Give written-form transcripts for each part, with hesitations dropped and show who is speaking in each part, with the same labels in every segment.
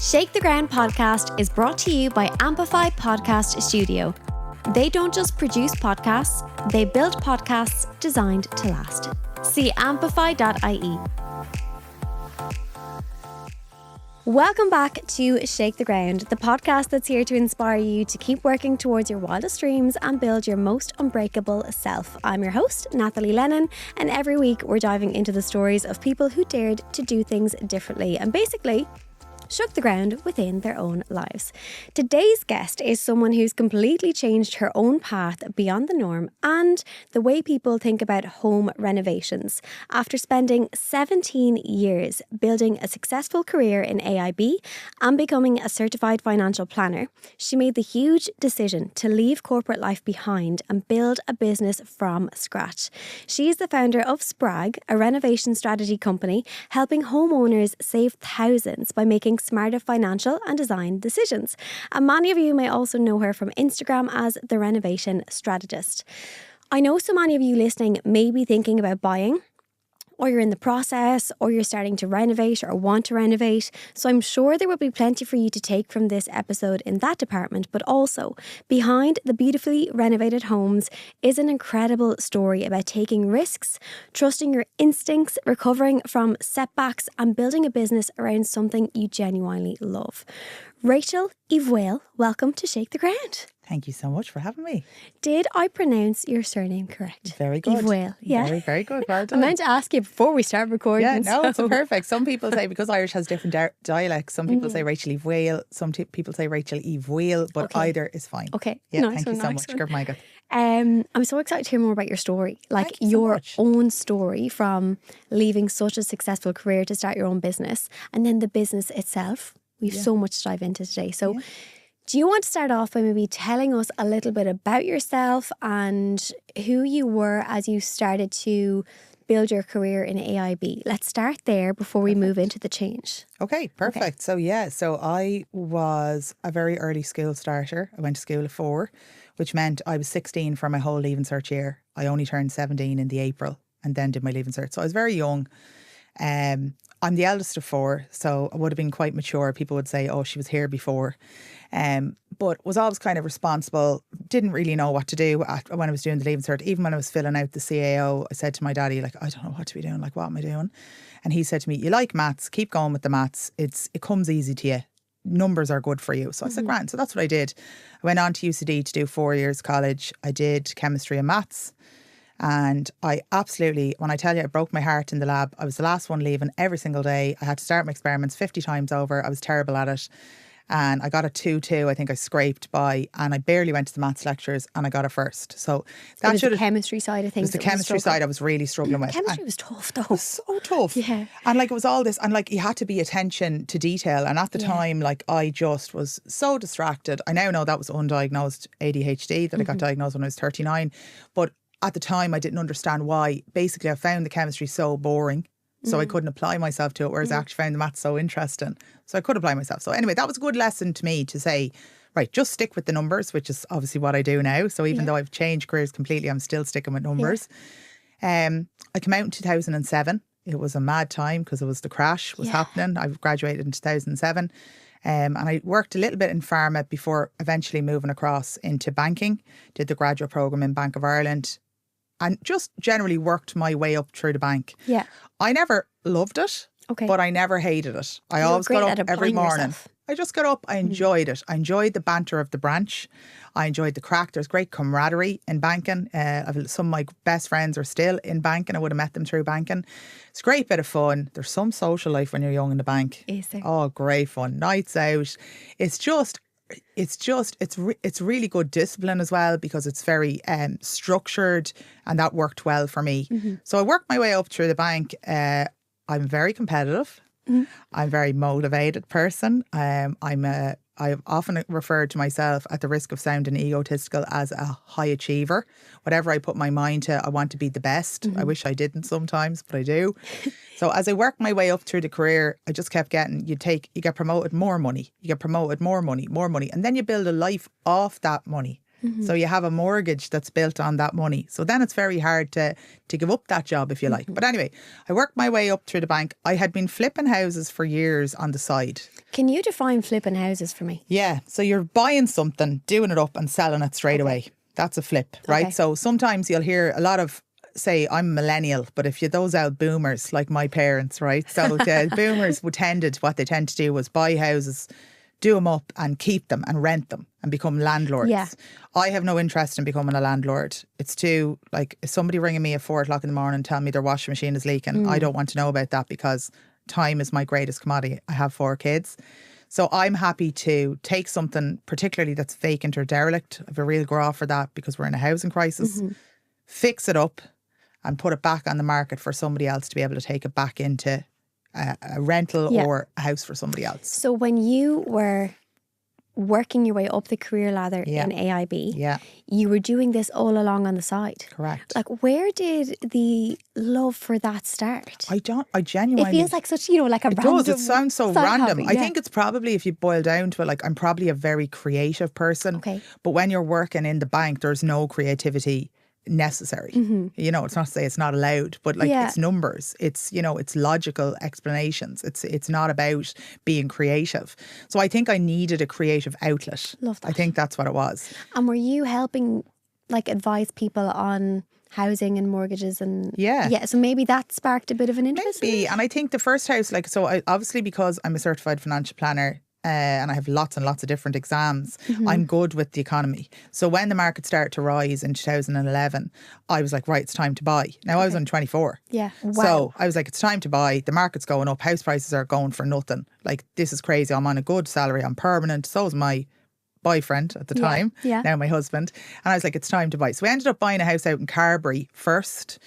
Speaker 1: Shake the Ground podcast is brought to you by Amplify Podcast Studio. They don't just produce podcasts, they build podcasts designed to last. See amplify.ie. Welcome back to Shake the Ground, the podcast that's here to inspire you to keep working towards your wildest dreams and build your most unbreakable self. I'm your host, Nathalie Lennon, and every week we're diving into the stories of people who dared to do things differently and basically shook the ground within their own lives. Today's guest is someone who's completely changed her own path beyond the norm and the way people think about home renovations. After spending 17 years building a successful career in AIB and becoming a certified financial planner, she made the huge decision to leave corporate life behind and build a business from scratch. She is the founder of Spreag, a renovation strategy company, helping homeowners save thousands by making smarter financial and design decisions. And many of you may also know her from Instagram as the renovation strategist. I know so many of you listening may be thinking about buying, or you're in the process, or you're starting to renovate or want to renovate. So I'm sure there will be plenty for you to take from this episode in that department, but also behind the beautifully renovated homes is an incredible story about taking risks, trusting your instincts, recovering from setbacks and building a business around something you genuinely love. Rachael Uí Bhaoill, welcome to Shake the Ground.
Speaker 2: Thank you so much for having me.
Speaker 1: Did I pronounce your surname correct?
Speaker 2: Very good.
Speaker 1: Uí Bhaoill, yeah.
Speaker 2: Very, very good. Well done.
Speaker 1: I meant to ask you before we start recording.
Speaker 2: Yeah, no, it's perfect. Some people say, because Irish has different dialects, some people say Rachael Uí Bhaoill, some people say Rachael Uí Bhaoill, but either is fine.
Speaker 1: Okay.
Speaker 2: Yeah,
Speaker 1: nice
Speaker 2: thank you so much. Good, Michael.
Speaker 1: I'm so excited to hear more about your story, like your own story from leaving such a successful career to start your own business and then the business itself. We've so much to dive into today. So do you want to start off by maybe telling us a little bit about yourself and who you were as you started to build your career in AIB? Let's start there before we move into the change.
Speaker 2: Okay, perfect. Okay. So I was a very early school starter. I went to school at 4, which meant I was 16 for my whole Leaving Cert year. I only turned 17 in the April and then did my Leaving Cert. So I was very young. I'm the eldest of 4, so I would have been quite mature. People would say, oh, she was here before. But was always kind of responsible, didn't really know what to do when I was doing the Leaving Cert. Even when I was filling out the CAO, I said to my daddy, like, I don't know what to be doing. Like, what am I doing? And he said to me, you like maths, keep going with the maths. It comes easy to you. Numbers are good for you. So I said, grand. So that's what I did. I went on to UCD to do 4 years college. I did chemistry and maths. And I absolutely, when I tell you I broke my heart in the lab, I was the last one leaving every single day. I had to start my experiments 50 times over. I was terrible at it. And I got a 2-2, I think I scraped by, and I barely went to the maths lectures and I got a first. So that
Speaker 1: was the chemistry side of things.
Speaker 2: It was the chemistry side I was really struggling with.
Speaker 1: Chemistry was tough though.
Speaker 2: It was so tough.
Speaker 1: Yeah.
Speaker 2: And like it was all this, and like you had to be attention to detail. And at the time, like I just was so distracted. I now know that was undiagnosed ADHD that I got diagnosed when I was 39. But at the time, I didn't understand why. Basically, I found the chemistry so boring, so I couldn't apply myself to it, whereas I actually found the maths so interesting. So I could apply myself. So anyway, that was a good lesson to me to say, right, just stick with the numbers, which is obviously what I do now. So even though I've changed careers completely, I'm still sticking with numbers. I came out in 2007. It was a mad time because it was the crash was happening. I graduated in 2007. And I worked a little bit in pharma before eventually moving across into banking. Did the graduate programme in Bank of Ireland. And just generally worked my way up through the bank. Yeah. I never loved it, but I never hated it. I always got up every morning. I just got up. I enjoyed it. I enjoyed the banter of the branch. I enjoyed the crack. There's great camaraderie in banking. Some of my best friends are still in banking. I would have met them through banking. It's a great bit of fun. There's some social life when you're young in the bank.
Speaker 1: Is there?
Speaker 2: Oh, great fun. Nights out. It's really good discipline as well because it's very structured, and that worked well for me. So I worked my way up through the bank. I'm very competitive. I'm a very motivated person. I've often referred to myself, at the risk of sounding egotistical, as a high achiever. Whatever I put my mind to, I want to be the best. I wish I didn't sometimes, but I do. So as I worked my way up through the career, I just kept getting, you get promoted, more money. You get promoted, more money. And then you build a life off that money. So you have a mortgage that's built on that money. So then it's very hard to give up that job, if you like. But anyway, I worked my way up through the bank. I had been flipping houses for years on the side.
Speaker 1: Can you define flipping houses for me?
Speaker 2: Yeah. So you're buying something, doing it up and selling it straight away. That's a flip, right?
Speaker 1: Okay.
Speaker 2: So sometimes you'll hear a lot of, say, I'm a millennial, but if you're those old boomers like my parents, right? So the boomers what they tend to do was buy houses, do them up and keep them and rent them and become landlords.
Speaker 1: Yeah.
Speaker 2: I have no interest in becoming a landlord. It's too, like, if somebody ringing me at 4 o'clock in the morning and telling me their washing machine is leaking, I don't want to know about that because time is my greatest commodity. I have 4 kids. So I'm happy to take something, particularly that's vacant or derelict. I have a real graw for that because we're in a housing crisis. Fix it up and put it back on the market for somebody else to be able to take it back into a rental or a house for somebody else.
Speaker 1: So when you were working your way up the career ladder in AIB, you were doing this all along on the side.
Speaker 2: Correct.
Speaker 1: Like, where did the love for that start?
Speaker 2: I genuinely...
Speaker 1: It feels like such, like a
Speaker 2: It
Speaker 1: random...
Speaker 2: does. It sounds so
Speaker 1: side
Speaker 2: random.
Speaker 1: hobby,
Speaker 2: I think it's probably, if you boil down to it, like, I'm probably a very creative person.
Speaker 1: Okay.
Speaker 2: But when you're working in the bank, there's no creativity necessary. It's not to say it's not allowed, but it's numbers. It's, it's logical explanations. It's not about being creative. So I think I needed a creative outlet.
Speaker 1: Love that.
Speaker 2: I think that's what it was.
Speaker 1: And were you helping, advise people on housing and mortgages and... Yeah, so maybe that sparked a bit of an interest?
Speaker 2: Maybe. And I think the first house, obviously because I'm a certified financial planner, and I have lots and lots of different exams, I'm good with the economy. So when the market started to rise in 2011, I was like, right, it's time to buy. Now I was on 24.
Speaker 1: Yeah. Wow.
Speaker 2: So I was like, it's time to buy. The market's going up. House prices are going for nothing. Like, this is crazy. I'm on a good salary. I'm permanent. So is my boyfriend at the time.
Speaker 1: Yeah.
Speaker 2: Now my husband. And I was like, it's time to buy. So we ended up buying a house out in Carberry first,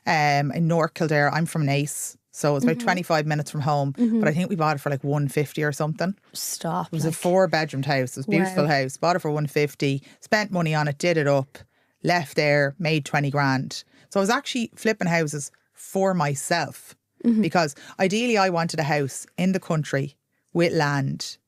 Speaker 2: in North Kildare. I'm from Naas. So it was about 25 minutes from home. But I think we bought it for like 150 or something.
Speaker 1: Stop.
Speaker 2: It was a 4-bedroomed house. It was a beautiful house. Bought it for 150. Spent money on it, did it up, left there, made 20 grand. So I was actually flipping houses for myself. Because ideally I wanted a house in the country with land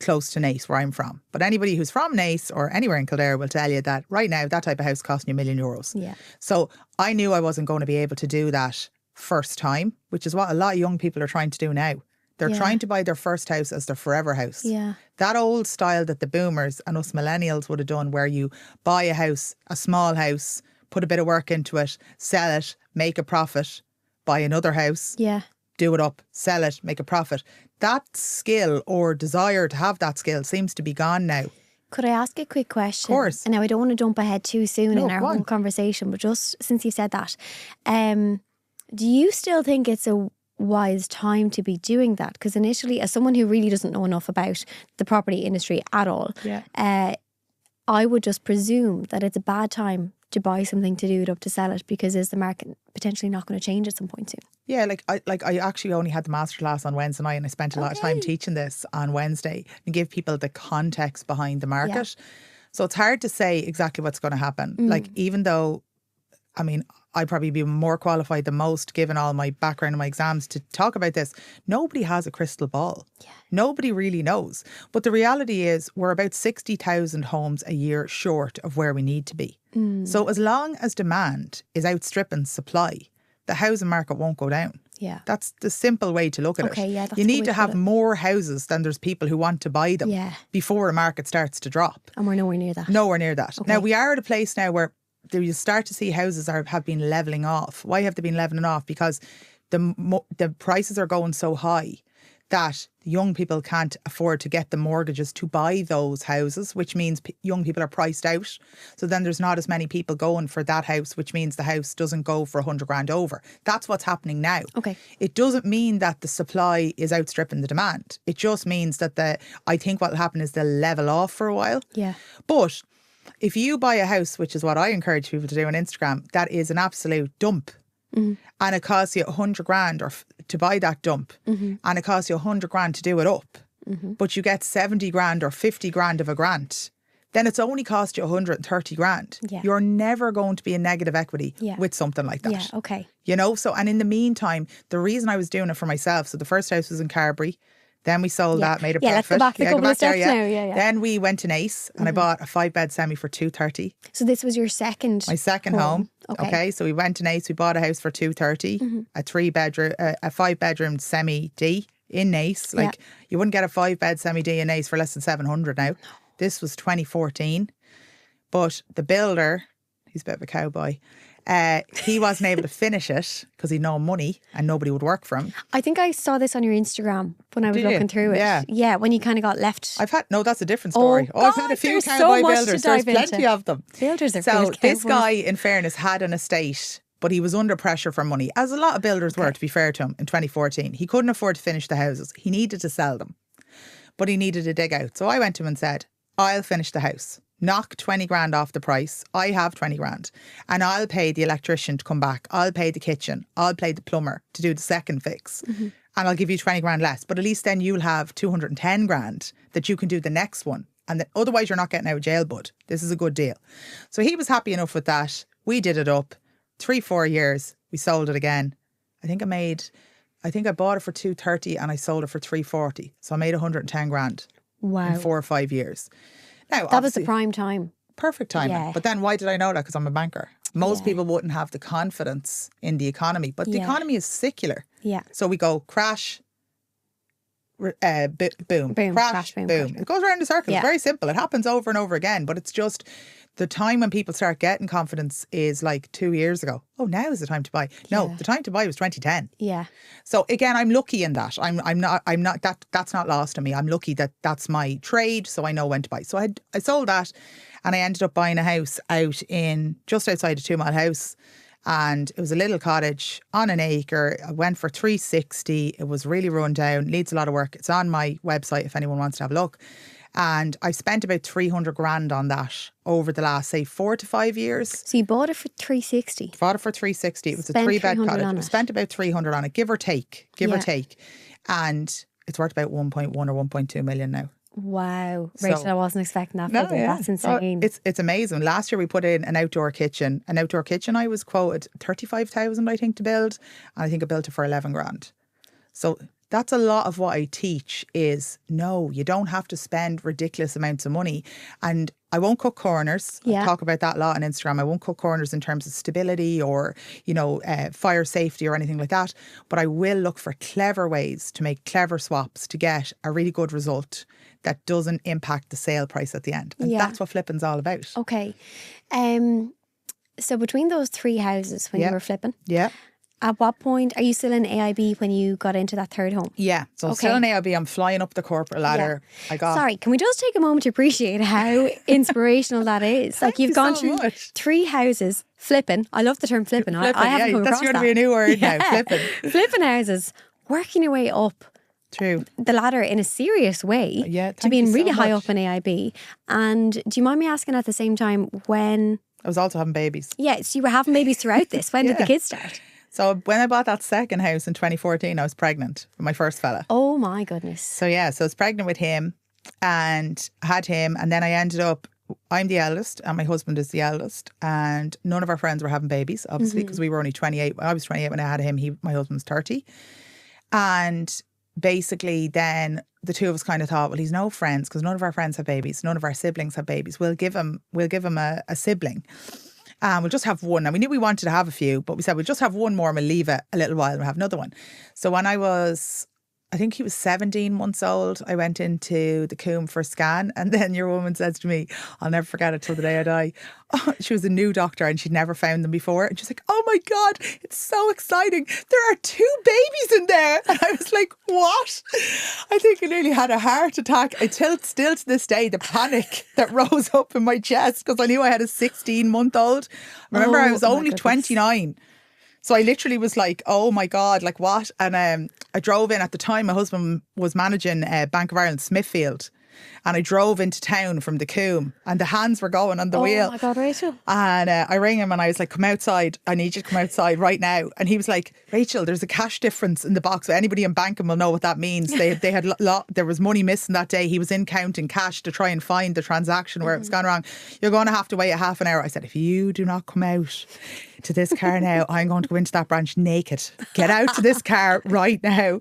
Speaker 2: close to Naas, where I'm from. But anybody who's from Naas or anywhere in Kildare will tell you that right now that type of house costing you €1 million.
Speaker 1: Yeah.
Speaker 2: So I knew I wasn't going to be able to do that first time, which is what a lot of young people are trying to do now. They're trying to buy their first house as their forever house.
Speaker 1: Yeah.
Speaker 2: That old style that the boomers and us millennials would have done, where you buy a house, a small house, put a bit of work into it, sell it, make a profit, buy another house, do it up, sell it, make a profit. That skill or desire to have that skill seems to be gone now.
Speaker 1: Could I ask a quick question?
Speaker 2: Of course.
Speaker 1: And now I don't want to jump ahead too soon in our whole conversation, but just since you said that, do you still think it's a wise time to be doing that? Because initially, as someone who really doesn't know enough about the property industry at all, I would just presume that it's a bad time to buy something, to do it up, to sell it, because is the market potentially not going to change at some point soon?
Speaker 2: Yeah, I actually only had the masterclass on Wednesday night, and I spent a lot of time teaching this on Wednesday and give people the context behind the market. So it's hard to say exactly what's going to happen. Like, even though, I mean, I'd probably be more qualified than most, given all my background and my exams, to talk about this. Nobody has a crystal ball. Yeah. Nobody really knows. But the reality is we're about 60,000 homes a year short of where we need to be. So as long as demand is outstripping supply, the housing market won't go down. Yeah. That's the simple way to look at it.
Speaker 1: Yeah, that's
Speaker 2: you need to have more houses than there's people who want to buy them before the market starts to drop.
Speaker 1: And we're nowhere near that.
Speaker 2: Nowhere near that. Okay. Now, we are at a place now where you start to see houses have been levelling off. Why have they been levelling off? Because the prices are going so high that young people can't afford to get the mortgages to buy those houses, which means young people are priced out. So then there's not as many people going for that house, which means the house doesn't go for 100 grand over. That's what's happening now. Okay. It doesn't mean that the supply is outstripping the demand. It just means that I think what will happen is they'll level off for a while. Yeah. But if you buy a house, which is what I encourage people to do on Instagram, that is an absolute dump. And it costs you 100 grand to buy that dump, and it costs you 100 grand to do it up, but you get 70 grand or 50 grand of a grant, then it's only cost you 130 grand. Yeah. You're never going to be in negative equity with something like that.
Speaker 1: Yeah, okay.
Speaker 2: You know, so, and in the meantime, the reason I was doing it for myself, so the first house was in Carberry, Then we sold that, made a
Speaker 1: Yeah,
Speaker 2: profit.
Speaker 1: let's go back a couple of steps
Speaker 2: there,
Speaker 1: now. Yeah.
Speaker 2: Then we went to Naas and I bought a 5-bed semi for 230.
Speaker 1: So this was your second
Speaker 2: My second home. Okay. So we went to Naas, we bought a house for 230, a 5-bedroom semi D in Naas. Like you wouldn't get a 5-bed semi D in Naas for less than 700 now. This was 2014. But the builder, he's a bit of a cowboy, he wasn't able to finish it because he had no money and nobody would work for him.
Speaker 1: I think I saw this on your Instagram when I was looking through it. Yeah, when you kind of got left.
Speaker 2: That's a different story. I've had a few cowboy builders. There's plenty of them.
Speaker 1: Builders are
Speaker 2: So this guy, in fairness, had an estate, but he was under pressure for money, as a lot of builders were, to be fair to him, in 2014. He couldn't afford to finish the houses. He needed to sell them, but he needed to dig out. So I went to him and said, I'll finish the house. Knock 20 grand off the price. I have 20 grand and I'll pay the electrician to come back. I'll pay the kitchen. I'll pay the plumber to do the second fix and I'll give you 20 grand less. But at least then you'll have 210 grand that you can do the next one. And that otherwise you're not getting out of jail, bud. This is a good deal. So he was happy enough with that. We did it up 3-4 years. We sold it again. I think I bought it for 230 and I sold it for 340. So I made 110 grand in 4 or 5 years. Now,
Speaker 1: that was the prime time.
Speaker 2: Perfect timing. Yeah. But then why did I know that? Because I'm a banker. Most people wouldn't have the confidence in the economy. But the economy is secular. Yeah. So we go crash, boom. Crash, boom. It goes around the circle. It's very simple. It happens over and over again. But it's just the time when people start getting confidence is like 2 years ago. Oh, now is the time to buy. No, the time to buy was 2010. Yeah. So again, I'm lucky in that. I'm not that's not lost on me. I'm lucky that that's my trade, so I know when to buy. So I sold that and I ended up buying a house out in just outside a 2 mile house. And it was a little cottage on an acre. I went for 360. It was really run down, needs a lot of work. It's on my website if anyone wants to have a look. And I spent about 300 grand on that over the last, say, 4 to 5 years.
Speaker 1: So you bought it for 360?
Speaker 2: Bought it for 360. It was a 3-bed cottage. I spent about 300 on it, give or take. And it's worth about 1.1 or 1.2 million now.
Speaker 1: Wow. Rachel, I wasn't expecting that figure. That's insane.
Speaker 2: It's amazing. Last year we put in an outdoor kitchen. An outdoor kitchen I was quoted 35,000 I think to build. And I think I built it for 11 grand. So that's a lot of what I teach is no, you don't have to spend ridiculous amounts of money. And I won't cut corners. I talk about that a lot on Instagram. I won't cut corners in terms of stability or, fire safety or anything like that. But I will look for clever ways to make clever swaps to get a really good result that doesn't impact the sale price at the end. And that's what flipping's all about.
Speaker 1: Okay. So between those 3 houses when you were flipping. Yeah. At what point, are you still in AIB when you got into that third home?
Speaker 2: Yeah, so I'm still in AIB. I'm flying up the corporate ladder.
Speaker 1: Yeah. Sorry, can we just take a moment to appreciate how inspirational that is? Like you've gone through 3 houses, flipping. I love the term flipping. I haven't come across that.
Speaker 2: That's going to be a new word now, flipping.
Speaker 1: Flipping houses, working your way up.
Speaker 2: True.
Speaker 1: The ladder in a serious way to being really high up in AIB. And do you mind me asking at the same time when...
Speaker 2: I was also having babies.
Speaker 1: Yeah, so you were having babies throughout this. When did the kids start?
Speaker 2: So when I bought that second house in 2014, I was pregnant with my first fella.
Speaker 1: Oh my goodness.
Speaker 2: So I was pregnant with him and had him. And then I ended up, I'm the eldest and my husband is the eldest. And none of our friends were having babies, obviously, because we were only 28. I was 28 when I had him. My husband's 30. And basically then the two of us kind of thought, well, he's no friends because none of our friends have babies. None of our siblings have babies. We'll give him a sibling. We'll just have one. And we knew we wanted to have a few, but we said we'll just have one more and we'll leave it a little while and we'll have another one. So when I think he was 17 months old, I went into the Coombe for a scan. And then your woman says to me, I'll never forget it till the day I die. Oh, she was a new doctor and she'd never found them before. And she's like, oh my God, it's so exciting. There are 2 babies in there. And I was like, what? I think I nearly had a heart attack. Still to this day, the panic that rose up in my chest because I knew I had a 16-month-old. Remember, I was only 29. So I literally was like, oh my God, like what? And I drove in at the time, my husband was managing Bank of Ireland Smithfield. And I drove into town from the Coombe and the hands were going on the wheel.
Speaker 1: Oh my God, Rachel.
Speaker 2: And I rang him and I was like, come outside. I need you to come outside right now. And he was like, Rachel, there's a cash difference in the box. Anybody in banking will know what that means. They had there was money missing that day. He was in counting cash to try and find the transaction where it was gone wrong. You're going to have to wait a half an hour. I said, if you do not come out to this car now. I'm going to go into that branch naked. Get out to this car right now.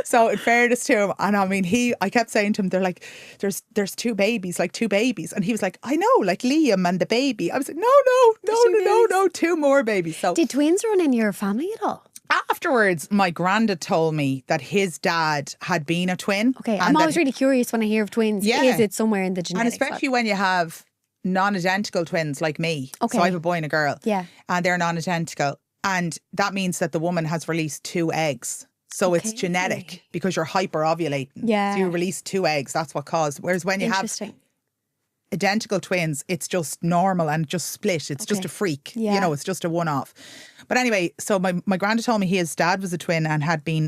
Speaker 2: So in fairness to him, and I mean, I kept saying to him, they're like, there's two babies. And he was like, I know, like Liam and the baby. I was like, no, two more babies. So
Speaker 1: did twins run in your family at all?
Speaker 2: Afterwards, my granddad told me that his dad had been a twin.
Speaker 1: Okay, I'm always really curious when I hear of twins.
Speaker 2: Yeah.
Speaker 1: Is it somewhere in the genetics?
Speaker 2: And especially when you have non-identical twins like me.
Speaker 1: Okay.
Speaker 2: So I have a boy and a girl.
Speaker 1: Yeah.
Speaker 2: And they're non-identical. And that means that the woman has released 2 eggs. So it's genetic because you're hyper-ovulating.
Speaker 1: Yeah.
Speaker 2: So you release 2 eggs. That's what caused. Whereas when you have identical twins, it's just normal and just split. It's just a freak.
Speaker 1: Yeah.
Speaker 2: You know, it's just a one-off. But anyway, so my granddad told me his dad was a twin and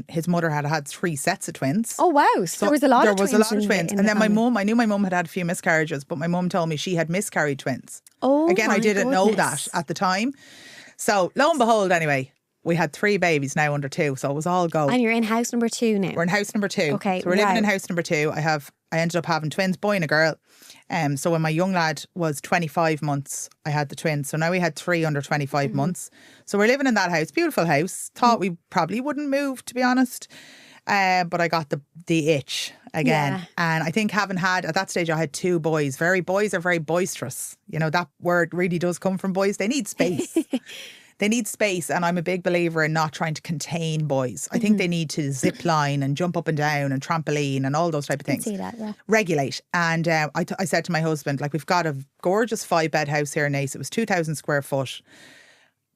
Speaker 2: his mother had 3 sets of twins.
Speaker 1: Oh, wow. So there was a lot of twins.
Speaker 2: There was a lot of twins. And then my mum, I knew my mum had a few miscarriages, but my mum told me she had miscarried twins.
Speaker 1: Oh,
Speaker 2: again, I didn't know that at the time. So lo and behold, anyway, we had 3 babies now under 2. So it was all go.
Speaker 1: And you're in house number 2 now?
Speaker 2: We're in house number 2.
Speaker 1: Okay.
Speaker 2: So we're living in house number 2. I ended up having twins, boy and a girl. So when my young lad was 25 months, I had the twins. So now we had 3 under 25 months. So we're living in that house, beautiful house. Thought we probably wouldn't move, to be honest. But I got the itch again.
Speaker 1: Yeah.
Speaker 2: And I think having had, at that stage, I had 2 boys. Boys are very boisterous. You know, that word really does come from boys. They need space. They need space, and I'm a big believer in not trying to contain boys. I think they need to zip line and jump up and down and trampoline and all those type of things.
Speaker 1: I can see that, yeah.
Speaker 2: Regulate. And I said to my husband, like, we've got a gorgeous 5-bed house here in Naas. It was 2,000 square foot,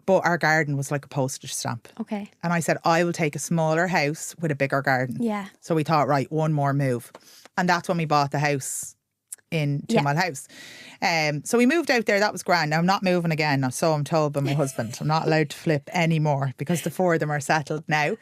Speaker 2: but our garden was like a postage stamp.
Speaker 1: Okay.
Speaker 2: And I said, I will take a smaller house with a bigger garden.
Speaker 1: Yeah.
Speaker 2: So we thought, right, one more move. And that's when we bought the house in 2 Mile House. So we moved out there. That was grand. Now I'm not moving again. So I'm told by my husband. I'm not allowed to flip anymore because the 4 of them are settled now.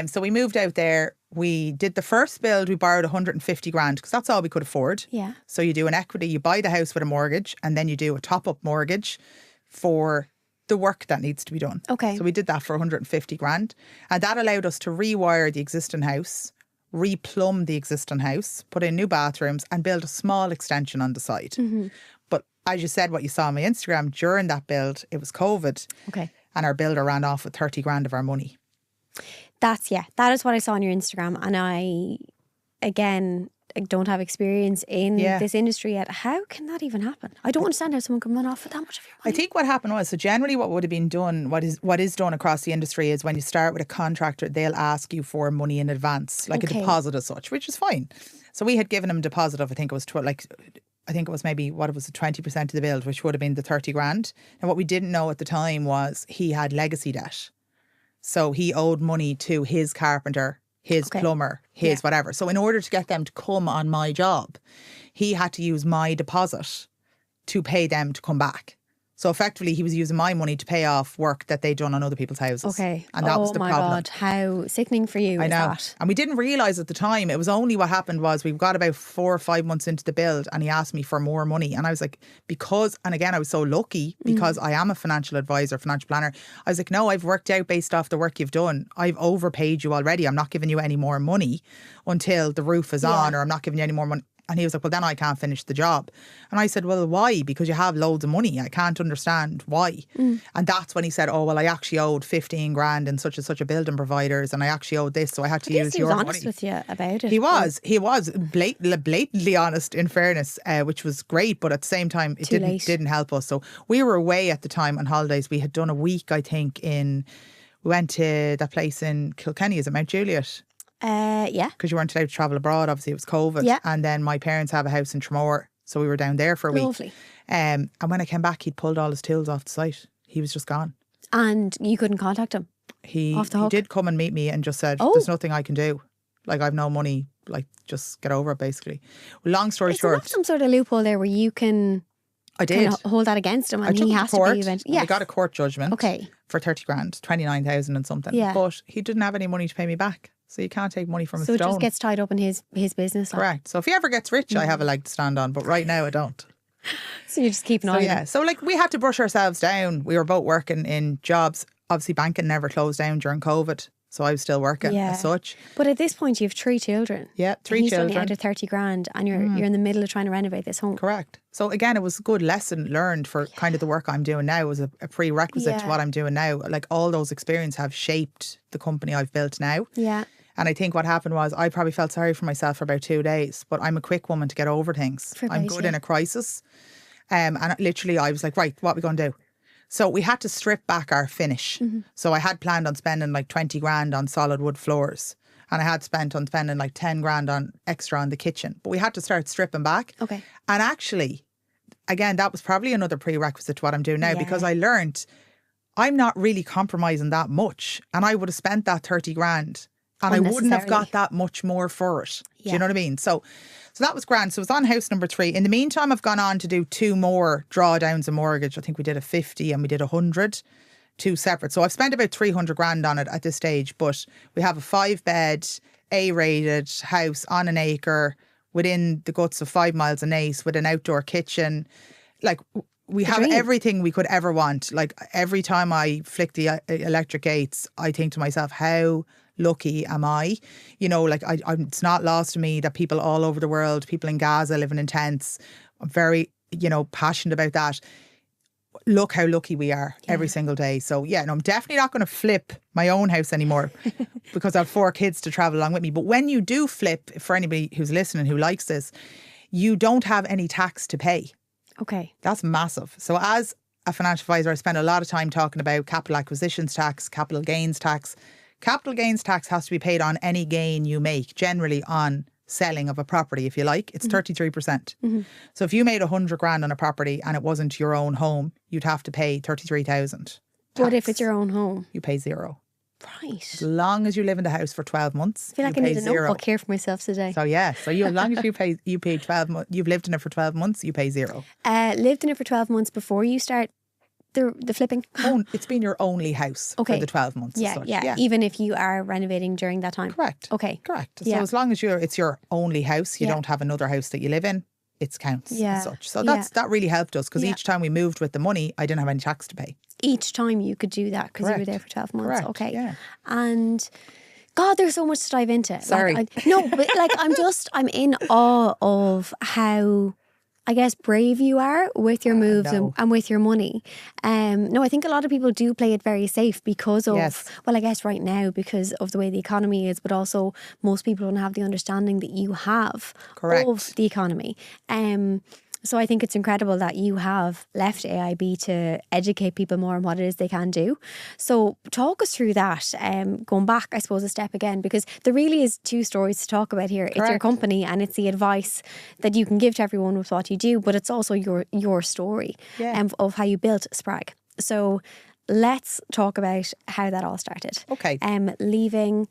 Speaker 2: So we moved out there. We did the first build. We borrowed 150 grand because that's all we could afford.
Speaker 1: Yeah.
Speaker 2: So you do an equity. You buy the house with a mortgage and then you do a top-up mortgage for the work that needs to be done.
Speaker 1: Okay.
Speaker 2: So we did that for 150 grand. And that allowed us to rewire the existing house, replumb the existing house, put in new bathrooms and build a small extension on the side. But as you said, what you saw on my Instagram, during that build, it was COVID.
Speaker 1: Okay.
Speaker 2: And our builder ran off with 30 grand of our money.
Speaker 1: That is what I saw on your Instagram. And I don't have experience in this industry yet. How can that even happen? I don't understand how someone can run off with that much of your money.
Speaker 2: I think what happened was, so generally what would have been done, what is done across the industry is when you start with a contractor, they'll ask you for money in advance, like a deposit as such, which is fine. So we had given him a deposit of, I think it was maybe, what it was, 20% of the build, which would have been the 30 grand. And what we didn't know at the time was he had legacy debt. So he owed money to his carpenter, his plumber, his whatever. So in order to get them to come on my job, he had to use my deposit to pay them to come back. So effectively, he was using my money to pay off work that they'd done on other people's houses.
Speaker 1: Okay.
Speaker 2: And that was the problem.
Speaker 1: Oh my God, how sickening for you is that?
Speaker 2: And we didn't realise at the time. It was only what happened was we got about 4 or 5 months into the build and he asked me for more money. And I was like, and again, I was so lucky because I am a financial advisor, financial planner. I was like, no, I've worked out based off the work you've done. I've overpaid you already. I'm not giving you any more money until the roof is on, or I'm not giving you any more money. And he was like, well, then I can't finish the job. And I said, well, why? Because you have loads of money. I can't understand why. And that's when he said, oh, well, I actually owed 15 grand in such and such a building providers and I actually owed this, so I had to use your money.
Speaker 1: He was honest with you about it.
Speaker 2: He was blatantly honest, in fairness, which was great, but at the same time, it didn't help us. So we were away at the time on holidays. We had done a week, I think, we went to that place in Kilkenny, is it Mount Juliet?
Speaker 1: Yeah.
Speaker 2: Because you weren't allowed to travel abroad, obviously it was COVID.
Speaker 1: Yeah.
Speaker 2: And then my parents have a house in Tramore, so we were down there for a week.
Speaker 1: Lovely.
Speaker 2: And when I came back, he'd pulled all his tools off the site. He was just gone.
Speaker 1: And you couldn't contact him?
Speaker 2: He did come and meet me and just said, there's nothing I can do. Like, I've no money. Like, just get over it, basically. Long story short.
Speaker 1: Is there some sort of loophole there where you can...
Speaker 2: I did.
Speaker 1: Hold that against him and
Speaker 2: he
Speaker 1: has to pay eventually?
Speaker 2: I got a court judgment for 30 grand, 29,000 and something.
Speaker 1: Yeah.
Speaker 2: But he didn't have any money to pay me back. So you can't take money from a
Speaker 1: stone. So it just
Speaker 2: gets
Speaker 1: gets tied up in his business.
Speaker 2: Correct. So if he ever gets rich, I have a leg to stand on. But right now, I don't.
Speaker 1: So you just keep an eye on him.
Speaker 2: So like we had to brush ourselves down. We were both working in jobs. Obviously, banking never closed down during COVID. So I was still working
Speaker 1: Yeah.
Speaker 2: as such.
Speaker 1: But at this point, you have 3 children.
Speaker 2: Yeah, 3
Speaker 1: and he's
Speaker 2: children.
Speaker 1: only out of 30 grand and you're in the middle of trying to renovate this home.
Speaker 2: Correct. So again, it was a good lesson learned for kind of the work I'm doing now. It was a prerequisite to what I'm doing now. Like all those experiences have shaped the company I've built now.
Speaker 1: Yeah.
Speaker 2: And I think what happened was I probably felt sorry for myself for about 2 days, but I'm a quick woman to get over things. I'm good in a crisis. And literally I was like, right, what are we going to do? So we had to strip back our finish. So I had planned on spending like 20 grand on solid wood floors. And I had spending like 10 grand on extra on the kitchen. But we had to start stripping back.
Speaker 1: Okay.
Speaker 2: And actually, again, that was probably another prerequisite to what I'm doing now because I learned I'm not really compromising that much. And I would have spent that 30 grand and I wouldn't have got that much more for it. Do you know what I mean? So that was grand. So it was on house number 3. In the meantime, I've gone on to do 2 more drawdowns of mortgage. I think we did a 50 and we did 100, 2 separate. So I've spent about 300 grand on it at this stage. But we have a 5-bed, A-rated house on an acre within the guts of 5 miles of Naas with an outdoor kitchen. Like we have everything we could ever want. Like every time I flick the electric gates, I think to myself, how lucky am I? You know, like it's not lost to me that people all over the world, people in Gaza living in tents, I'm very, passionate about that. Look how lucky we are every single day. So no, I'm definitely not going to flip my own house anymore because I have 4 kids to travel along with me. But when you do flip, for anybody who's listening who likes this, you don't have any tax to pay.
Speaker 1: Okay.
Speaker 2: That's massive. So as a financial advisor, I spend a lot of time talking about capital acquisitions tax, capital gains tax. Capital gains tax has to be paid on any gain you make, generally on selling of a property, if you like. It's 33%. So if you made 100 grand on a property and it wasn't your own home, you'd have to pay 33,000.
Speaker 1: But if it's your own home?
Speaker 2: You pay 0.
Speaker 1: Right.
Speaker 2: As long as you live in the house for 12 months,
Speaker 1: I feel like I need a notebook here for myself today.
Speaker 2: So as long as you pay 12 months, you've lived in it for 12 months, you pay 0.
Speaker 1: Lived in it for 12 months before you start the flipping?
Speaker 2: It's been your only house for the 12 months.
Speaker 1: Yeah. Even if you are renovating during that time.
Speaker 2: Correct.
Speaker 1: Okay.
Speaker 2: Correct. So as long as it's your only house, you don't have another house that you live in, it counts as such. So that really helped us because each time we moved with the money, I didn't have any tax to pay. Each
Speaker 1: time you could do that because you were there for 12 months.
Speaker 2: Correct.
Speaker 1: Okay.
Speaker 2: Yeah.
Speaker 1: And God, there's so much to dive into.
Speaker 2: Sorry.
Speaker 1: I'm in awe of how, I guess, brave you are with your moves and with your money. No, I think a lot of people do play it very safe because of, well, I guess right now because of the way the economy is, but also most people don't have the understanding that you have of the economy. So I think it's incredible that you have left AIB to educate people more on what it is they can do. So talk us through that, going back, I suppose, a step again, because there really is 2 stories to talk about here. It's your company and it's the advice that you can give to everyone with what you do, but it's also your story of how you built Spreag. So let's talk about how that all started.
Speaker 2: Okay.
Speaker 1: Leaving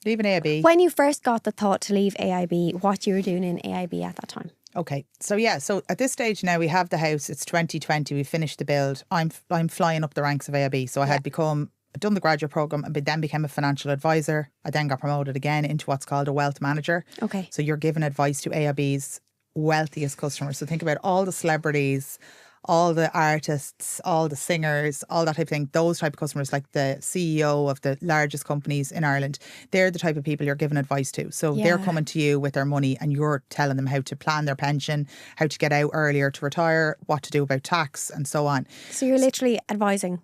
Speaker 2: AIB.
Speaker 1: When you first got the thought to leave AIB, what you were doing in AIB at that time.
Speaker 2: Okay. So at this stage now we have the house. It's 2020. We finished the build. I'm flying up the ranks of AIB. So I had done the graduate programme and then became a financial advisor. I then got promoted again into what's called a wealth manager.
Speaker 1: Okay.
Speaker 2: So you're giving advice to AIB's wealthiest customers. So think about all the celebrities, all the artists, all the singers, all that type of thing. Those type of customers, like the CEO of the largest companies in Ireland, they're the type of people you're giving advice to. So they're coming to you with their money and you're telling them how to plan their pension, how to get out earlier to retire, what to do about tax and so on.
Speaker 1: So you're literally advising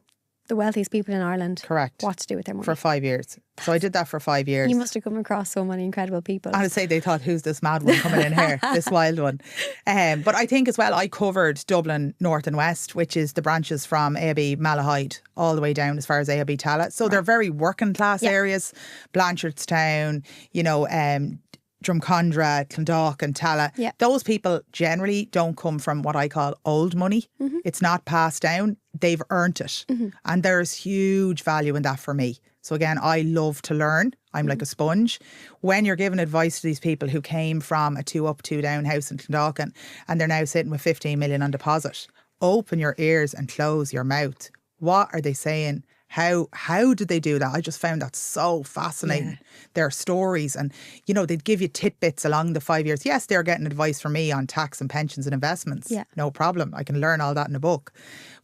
Speaker 1: the wealthiest people in Ireland.
Speaker 2: Correct.
Speaker 1: What to do with their money.
Speaker 2: For 5 years. So I did that for 5 years.
Speaker 1: You must have come across so many incredible people.
Speaker 2: I would say they thought, who's this mad one coming in here, this wild one. But I think as well, I covered Dublin North and West, which is the branches from AIB Malahide all the way down as far as AIB Tala. So they're very working class areas. Blanchardstown, Drumcondra, Clondalk and Tala.
Speaker 1: Yeah.
Speaker 2: Those people generally don't come from what I call old money. Mm-hmm. It's not passed down. They've earned it. Mm-hmm. And there's huge value in that for me. So again, I love to learn. I'm like a sponge. When you're giving advice to these people who came from a 2 up, 2 down house in Clondalkin and they're now sitting with 15 million on deposit, open your ears and close your mouth. What are they saying? How did they do that? I just found that so fascinating.
Speaker 1: Yeah.
Speaker 2: Their stories, and you know, they'd give you tidbits along the 5 years. Yes, they're getting advice from me on tax and pensions and investments.
Speaker 1: Yeah.
Speaker 2: No problem. I can learn all that in a book.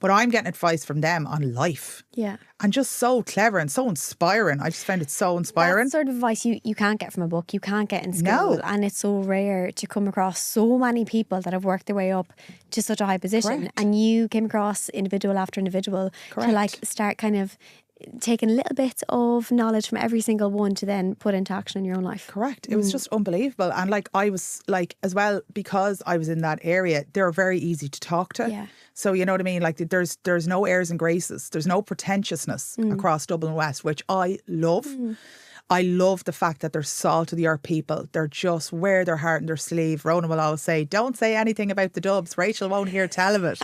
Speaker 2: But I'm getting advice from them on life.
Speaker 1: Yeah.
Speaker 2: And just so clever and so inspiring. I just found it so inspiring.
Speaker 1: That's sort of advice you can't get from a book, you can't get in school.
Speaker 2: No.
Speaker 1: And it's so rare to come across so many people that have worked their way up to such a high position.
Speaker 2: Correct.
Speaker 1: And you came across individual after individual
Speaker 2: Correct.
Speaker 1: to like start kind of taking little bits of knowledge from every single one to then put into action in your own life.
Speaker 2: Correct. It was just unbelievable. And like I was like, as well, because I was in that area, they're very easy to talk to.
Speaker 1: Yeah.
Speaker 2: So you know what I mean? Like there's no airs and graces. There's no pretentiousness across Dublin West, which I love. I love the fact that they're salt of the earth people. They're just wear their heart in their sleeve. Rona will always say, don't say anything about the Dubs. Rachel won't hear tell of it.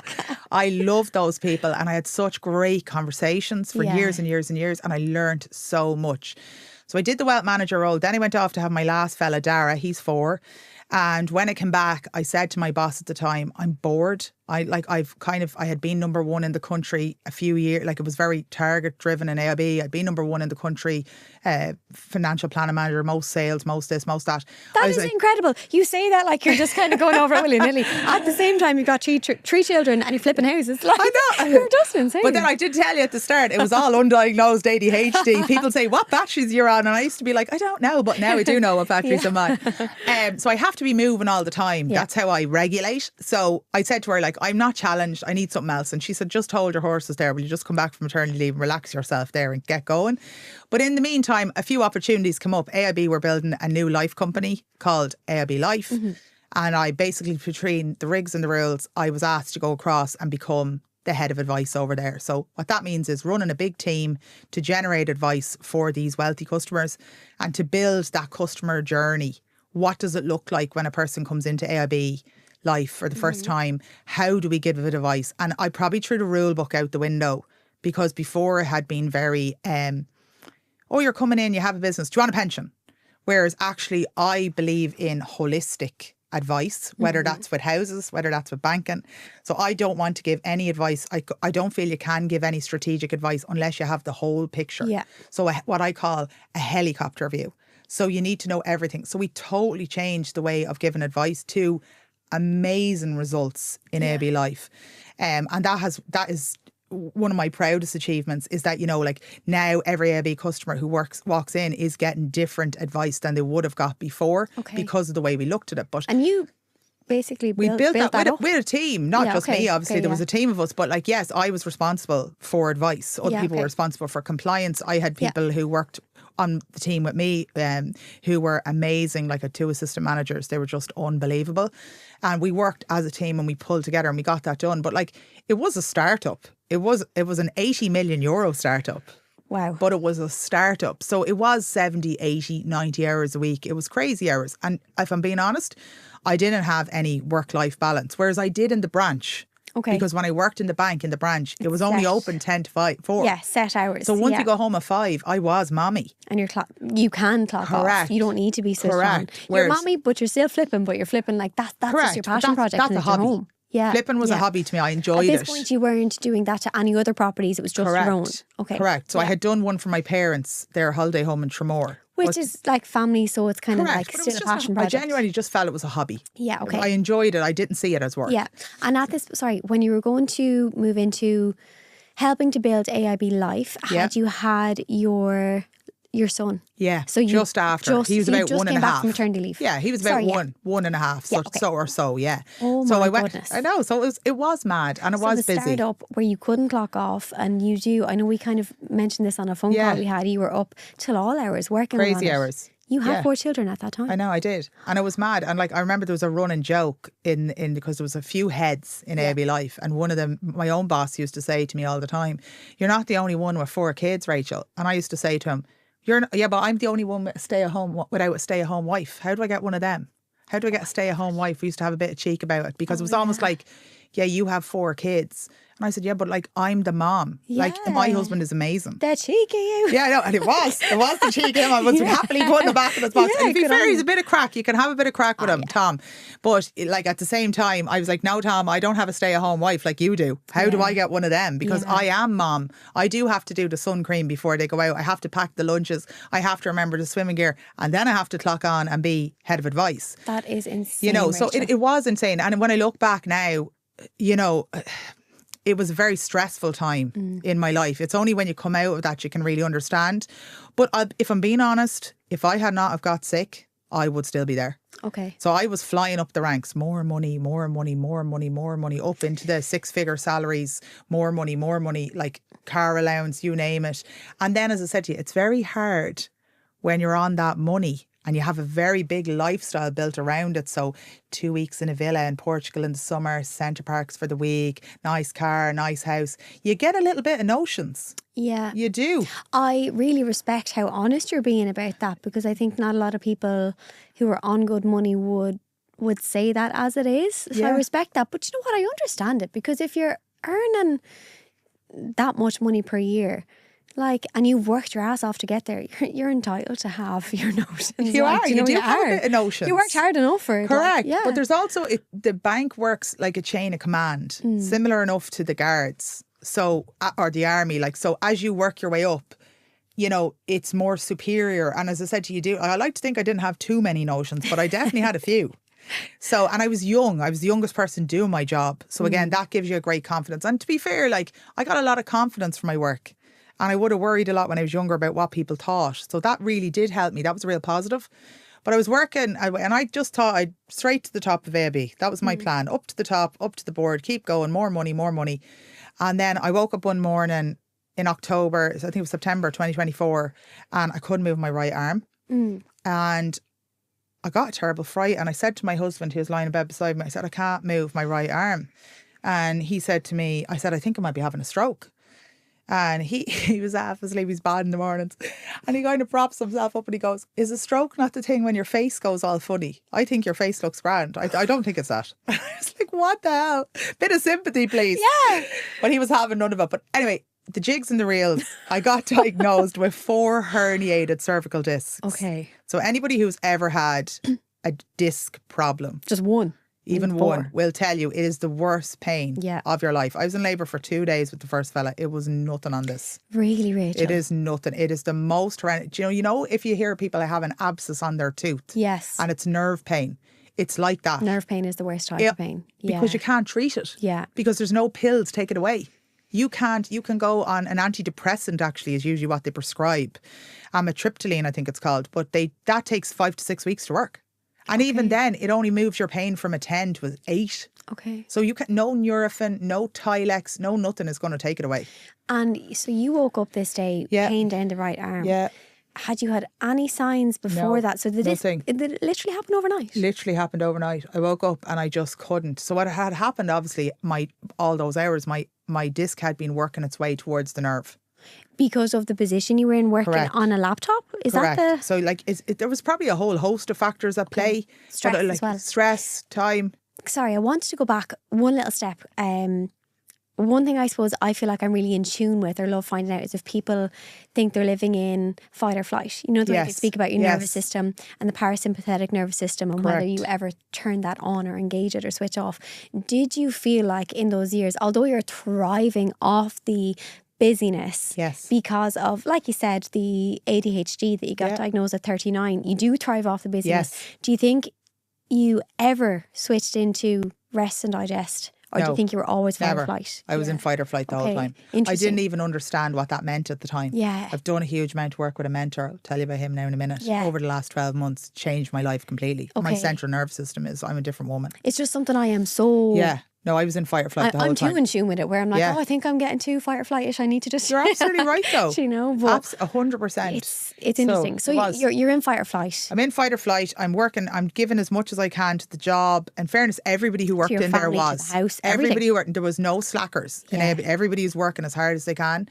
Speaker 2: I love those people, and I had such great conversations for years and years and years, and I learned so much. So I did the wealth manager role. Then I went off to have my last fella, Dara. He's 4. And when I came back, I said to my boss at the time, I'm bored. I had been number 1 in the country a few years, like it was very target driven in AIB. I'd been number 1 in the country, financial planning manager, most sales, most this, most that.
Speaker 1: That is incredible. You say that like you're just kind of going over it willy-nilly. At the same time, you've got three children and you're flipping houses. Like,
Speaker 2: I know.
Speaker 1: You're just insane.
Speaker 2: But then I did tell you at the start, it was all undiagnosed ADHD. People say, what batteries you're on? And I used to be like, I don't know. But now I do know what batteries I'm on. So I have to be moving all the time. That's how I regulate. So I said to her, like, I'm not challenged. I need something else. And she said, just hold your horses there. Will you just come back from maternity leave and relax yourself there and get going? But in the meantime, a few opportunities come up. AIB were building a new life company called AIB Life. And I basically, between the rigs and the rules, I was asked to go across and become the head of advice over there. So what that means is running a big team to generate advice for these wealthy customers and to build that customer journey. What does it look like when a person comes into AIB Life for the first time? How do we give it advice? And I probably threw the rule book out the window, because before it had been very, oh, you're coming in, you have a business, do you want a pension? Whereas actually I believe in holistic advice, whether that's with houses, whether that's with banking. So I don't want to give any advice. I don't feel you can give any strategic advice unless you have the whole picture. Yeah. So what I call a helicopter view. So you need to know everything. So we totally changed the way of giving advice to amazing results in AIB Life. And that is one of my proudest achievements, is that, you know, like now every AIB customer who walks in is getting different advice than they would have got before because of the way we looked at it. But
Speaker 1: and you basically built that up
Speaker 2: with a team, not just me, obviously. There was a team of us, but like, yes, I was responsible for advice. Other people were responsible for compliance. I had people who worked on the team with me who were amazing, like 2 assistant managers. They were just unbelievable. And we worked as a team and we pulled together and we got that done. But like, it was a startup. It was an 80 million euro startup.
Speaker 1: Wow.
Speaker 2: But it was a startup. So it was 70, 80, 90 hours a week. It was crazy hours. And if I'm being honest, I didn't have any work-life balance, whereas I did in the branch. Okay. Because when I worked in the bank, in the branch, it was only open 10 to 4.
Speaker 1: Yeah, set hours.
Speaker 2: So once you go home at 5, I was mommy.
Speaker 1: And you can clock off. You don't need to be switched on. You're mommy, but you're still flipping, but you're flipping like that's just your passion project.
Speaker 2: That's a hobby.
Speaker 1: Home. Yeah.
Speaker 2: Flipping was a hobby to me. I enjoyed it.
Speaker 1: At this point, you weren't doing that to any other properties. It was just your own. Okay.
Speaker 2: Correct. So I had done one for my parents, their holiday home in Tramore.
Speaker 1: Which is like family, so it's kind of like still a passion project.
Speaker 2: I genuinely just felt it was a hobby.
Speaker 1: Yeah, okay.
Speaker 2: I enjoyed it. I didn't see it as work.
Speaker 1: Yeah. And when you were going to move into helping to build AIB Life, had you had your son?
Speaker 2: Yeah, so just after. He was about 1.5.
Speaker 1: Came back from maternity leave.
Speaker 2: Yeah, he was about 1.5, so. Yeah.
Speaker 1: Oh my goodness.
Speaker 2: I know, so it was mad and it was busy.
Speaker 1: So the startup where you couldn't clock off, and I know we kind of mentioned this on a phone call we had, you were up till all hours working on it.
Speaker 2: Crazy hours.
Speaker 1: You had 4 children at that time.
Speaker 2: I know, I did. And it was mad. And like, I remember there was a running joke in because there was a few heads in AIB Life. And one of them, my own boss used to say to me all the time, you're not the only one with 4 kids, Rachel. And I used to say to him, but I'm the only one without a stay-at-home wife. How do I get one of them? How do I get a stay-at-home wife? We used to have a bit of cheek about it because it was almost like, yeah, you have 4 kids. And I said, yeah, but like, I'm the mom. Like, my husband is amazing.
Speaker 1: The cheeky you.
Speaker 2: Yeah, I know. And it was the cheeky him. I was happily putting the back in his box.
Speaker 1: Yeah,
Speaker 2: and to be
Speaker 1: good
Speaker 2: fair,
Speaker 1: on
Speaker 2: he's
Speaker 1: you.
Speaker 2: a bit of crack. You can have a bit of crack with him, Tom. But like, at the same time, I was like, no, Tom, I don't have a stay-at-home wife like you do. How do I get one of them? Because I am mom. I do have to do the sun cream before they go out. I have to pack the lunches. I have to remember the swimming gear. And then I have to clock on and be head of advice.
Speaker 1: That is insane,
Speaker 2: You know, so
Speaker 1: Rachel.
Speaker 2: it was insane. And when I look back now, you know, it was a very stressful time in my life. It's only when you come out of that you can really understand. But if I'm being honest, if I had not have got sick, I would still be there.
Speaker 1: Okay.
Speaker 2: So I was flying up the ranks, more money, up into the 6-figure salaries, more money, like car allowance, you name it. And then, as I said to you, it's very hard when you're on that money and you have a very big lifestyle built around it. So 2 weeks in a villa in Portugal in the summer, Centre Parks for the week, nice car, nice house. You get a little bit of notions.
Speaker 1: Yeah.
Speaker 2: You do.
Speaker 1: I really respect how honest you're being about that, because I think not a lot of people who are on good money would say that as it is. So I respect that. But you know what? I understand it, because if you're earning that much money per year, like, and you've worked your ass off to get there, you're entitled to have your notions.
Speaker 2: You
Speaker 1: like,
Speaker 2: are.
Speaker 1: You
Speaker 2: do have a bit of notions.
Speaker 1: You worked hard enough for it.
Speaker 2: Correct.
Speaker 1: Like,
Speaker 2: But there's also, the bank works like a chain of command, similar enough to the guards. So, or the army. Like, so as you work your way up, you know, it's more superior. And as I said to you, I like to think I didn't have too many notions, but I definitely had a few. So, and I was young. I was the youngest person doing my job. So again, that gives you a great confidence. And to be fair, like, I got a lot of confidence from my work. And I would have worried a lot when I was younger about what people thought. So that really did help me. That was a real positive. But I was working and I just thought I'd straight to the top of AB. That was my plan. Up to the top, up to the board, keep going, more money. And then I woke up one morning in October, I think it was September 2024, and I couldn't move my right arm. And I got a terrible fright. And I said to my husband, who was lying in bed beside me, I said, I can't move my right arm. And he said to me, I said, I think I might be having a stroke. And he was half asleep, he's bad in the mornings. And he kind of props himself up and he goes, is a stroke not the thing when your face goes all funny? I think your face looks grand. I don't think it's that. I was like, what the hell? Bit of sympathy, please.
Speaker 1: Yeah.
Speaker 2: But he was having none of it. But anyway, the jigs and the reels, I got diagnosed with 4 herniated cervical discs.
Speaker 1: Okay.
Speaker 2: So anybody who's ever had a disc problem,
Speaker 1: Just one.
Speaker 2: even one, will tell you it is the worst pain of your life. I was in labour for 2 days with the first fella. It was nothing on this.
Speaker 1: Really, Rachel?
Speaker 2: It is nothing. It is the most horrendous. You know, if you hear people have an abscess on their tooth,
Speaker 1: Yes.
Speaker 2: and it's nerve pain, it's like that.
Speaker 1: Nerve pain is the worst type of pain. Yeah.
Speaker 2: Because you can't treat it.
Speaker 1: Yeah.
Speaker 2: Because there's no pill to take it away. You can go on an antidepressant, actually, is usually what they prescribe. Amitriptyline, I think it's called. But that takes 5 to 6 weeks to work. And even then, it only moves your pain from a 10 to an 8.
Speaker 1: Okay.
Speaker 2: So you can no Nurofen, no Tylex, no nothing is going to take it away.
Speaker 1: And so you woke up this day, pain down the right arm.
Speaker 2: Yeah.
Speaker 1: Had you had any signs before that? So did
Speaker 2: nothing.
Speaker 1: Did it literally happen overnight?
Speaker 2: Literally happened overnight. I woke up and I just couldn't. So what had happened, obviously, all those hours, my disc had been working its way towards the nerve.
Speaker 1: Because of the position you were in, working
Speaker 2: Correct.
Speaker 1: on a laptop? Is
Speaker 2: Correct.
Speaker 1: that the...
Speaker 2: So like, there was probably a whole host of factors at play.
Speaker 1: Stress
Speaker 2: like,
Speaker 1: as well.
Speaker 2: Stress, time.
Speaker 1: Sorry, I wanted to go back one little step. One thing I suppose I feel like I'm really in tune with or love finding out is if people think they're living in fight or flight. You know, the way they speak about your nervous system and the parasympathetic nervous system and whether you ever turn that on or engage it or switch off. Did you feel like in those years, although you're thriving off the busyness because of, like you said, the ADHD that you got diagnosed at 39, you do thrive off the busyness. Do you think you ever switched into rest and digest? Or do you think you were always fight or flight?
Speaker 2: I was in fight or flight the whole time. I didn't even understand what that meant at the time.
Speaker 1: Yeah.
Speaker 2: I've done a huge amount of work with a mentor. I'll tell you about him now in a minute.
Speaker 1: Yeah.
Speaker 2: Over the last 12 months, changed my life completely. My central nervous system I'm a different woman.
Speaker 1: It's just something I am so...
Speaker 2: Yeah. No, I was in fight or flight the whole time.
Speaker 1: I'm too in tune with it, where I'm like, I think I'm getting too fight or flight-ish. I need to just...
Speaker 2: You're absolutely right, though.
Speaker 1: You know, but
Speaker 2: 100%.
Speaker 1: It's interesting. So you're in fight or flight.
Speaker 2: I'm in fight or flight. I'm working. I'm giving as much as I can to the job. In fairness, everybody who worked in there was.
Speaker 1: To the house,
Speaker 2: everybody who worked. There was no slackers.
Speaker 1: Yeah.
Speaker 2: Everybody was working as hard as they can.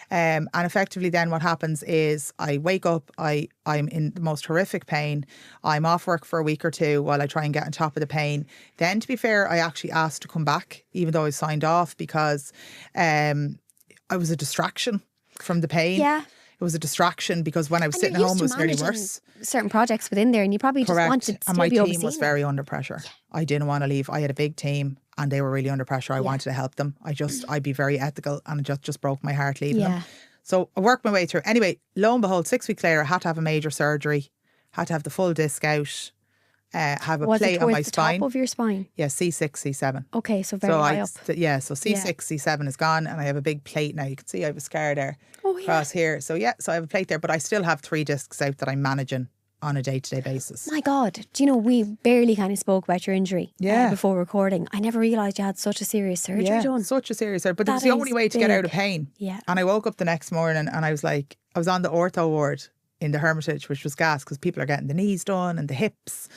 Speaker 2: And effectively then what happens is I wake up, I'm in the most horrific pain. I'm off work for a week or two while I try and get on top of the pain. Then, to be fair, I actually asked to come back, even though I signed off, because I was a distraction from the pain.
Speaker 1: Yeah.
Speaker 2: It was a distraction because when I was sitting at home, it was nearly worse.
Speaker 1: Certain projects within there, and you probably just wanted to
Speaker 2: and my
Speaker 1: be
Speaker 2: team
Speaker 1: overseeing
Speaker 2: was very under pressure. I didn't want to leave. I had a big team and they were really under pressure. I wanted to help them. I'd be very ethical, and it just broke my heart leaving them. So I worked my way through. Anyway, lo and behold, 6 weeks later, I had to have a major surgery, had to have the full disc out, have a plate on my spine.
Speaker 1: Top of your spine?
Speaker 2: Yeah, C6, C7.
Speaker 1: Okay, so very high up.
Speaker 2: So C6, C7 is gone, and I have a big plate now. You can see I have a scar there across here. So so I have a plate there, but I still have 3 discs out that I'm managing on a day-to-day basis.
Speaker 1: My God, do you know, we barely kind of spoke about your injury before recording. I never realised you had such a serious surgery done.
Speaker 2: Such a serious surgery. But it was the only way to get out of pain.
Speaker 1: Yeah.
Speaker 2: And I woke up the next morning and I was like, I was on the ortho ward in the Hermitage, which was gas because people are getting the knees done and the hips.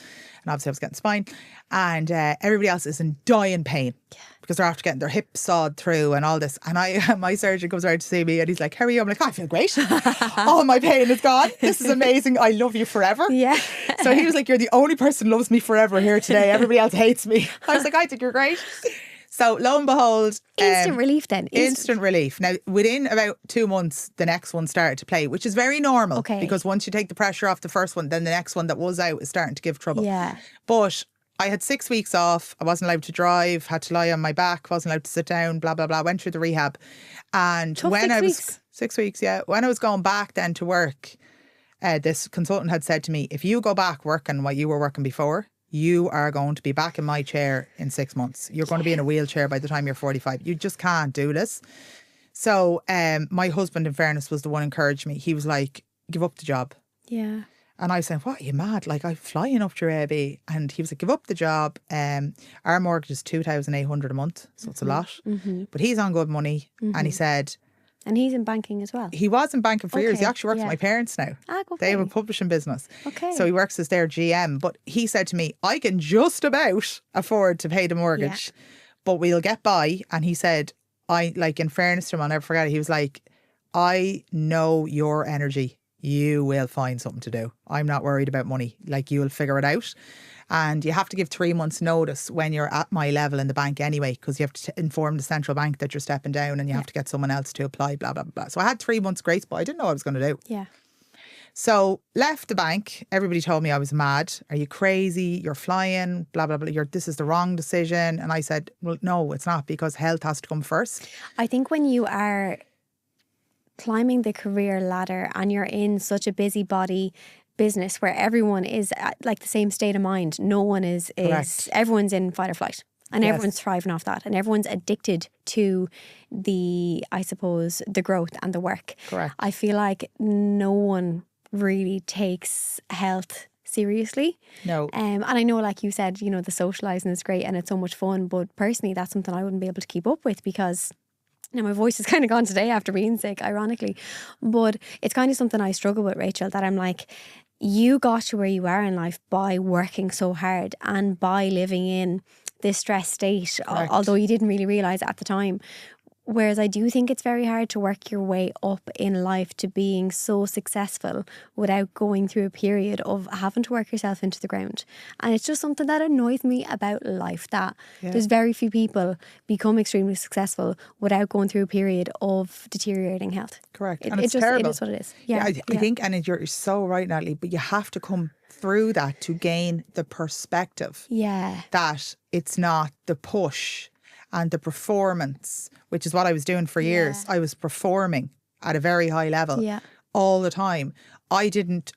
Speaker 2: And obviously I was getting spine. And everybody else is in dying pain because they're after getting their hips sawed through and all this. And my surgeon comes around to see me and he's like, how are you? I'm like, I feel great. All my pain is gone. This is amazing. I love you forever.
Speaker 1: Yeah.
Speaker 2: So he was like, you're the only person who loves me forever here today. Everybody else hates me. I was like, I think you're great. So lo and behold.
Speaker 1: Instant relief then.
Speaker 2: Instant relief. Now, within about 2 months, the next one started to play, which is very normal.
Speaker 1: Okay.
Speaker 2: Because once you take the pressure off the first one, then the next one that was out is starting to give trouble.
Speaker 1: Yeah.
Speaker 2: But I had 6 weeks off. I wasn't allowed to drive, had to lie on my back, wasn't allowed to sit down, blah, blah, blah. Went through the rehab. And
Speaker 1: Tough
Speaker 2: when
Speaker 1: 6
Speaker 2: I was
Speaker 1: weeks.
Speaker 2: 6 weeks, when I was going back then to work, this consultant had said to me, if you go back working what you were working before, you are going to be back in my chair in 6 months. You're going to be in a wheelchair by the time you're 45. You just can't do this. So my husband, in fairness, was the one who encouraged me. He was like, give up the job.
Speaker 1: Yeah.
Speaker 2: And I was saying, what, are you mad? Like, I'm flying up to your AB. And he was like, give up the job. Our mortgage is $2,800 a month. So it's a lot. Mm-hmm. But he's on good money. Mm-hmm. And he said...
Speaker 1: And he's in banking as well?
Speaker 2: He was in banking for years. He actually works for my parents now. They have a publishing business.
Speaker 1: Okay.
Speaker 2: So he works as their GM. But he said to me, I can just about afford to pay the mortgage, but we'll get by. And he said, in fairness to him, I'll never forget it. He was like, I know your energy. You will find something to do. I'm not worried about money. Like, you will figure it out. And you have to give 3 months notice when you're at my level in the bank anyway, because you have to inform the central bank that you're stepping down and you have to get someone else to apply, blah, blah, blah. So I had 3 months grace, but I didn't know what I was going to do.
Speaker 1: Yeah.
Speaker 2: So left the bank. Everybody told me I was mad. Are you crazy? You're flying, blah, blah, blah. This is the wrong decision. And I said, well, no, it's not, because health has to come first.
Speaker 1: I think when you are climbing the career ladder and you're in such a busybody business where everyone is at like the same state of mind, no one is everyone's in fight or flight, and everyone's thriving off that, and everyone's addicted to the growth and the work.
Speaker 2: Correct.
Speaker 1: I feel like no one really takes health seriously.
Speaker 2: No.
Speaker 1: And I know, like you said, you know, the socialising is great and it's so much fun, but personally that's something I wouldn't be able to keep up with, because now my voice has kind of gone today after being sick, ironically, but it's kind of something I struggle with, Rachel, that I'm like, you got to where you are in life by working so hard and by living in this stress state, although you didn't really realise at the time. Whereas I do think it's very hard to work your way up in life to being so successful without going through a period of having to work yourself into the ground. And it's just something that annoys me about life, that there's very few people become extremely successful without going through a period of deteriorating health.
Speaker 2: Correct. And it's terrible.
Speaker 1: It is what it is. Yeah.
Speaker 2: I think, and you're so right, Natalie, but you have to come through that to gain the perspective.
Speaker 1: Yeah.
Speaker 2: That it's not the push and the performance, which is what I was doing for years. I was performing at a very high level all the time. I didn't,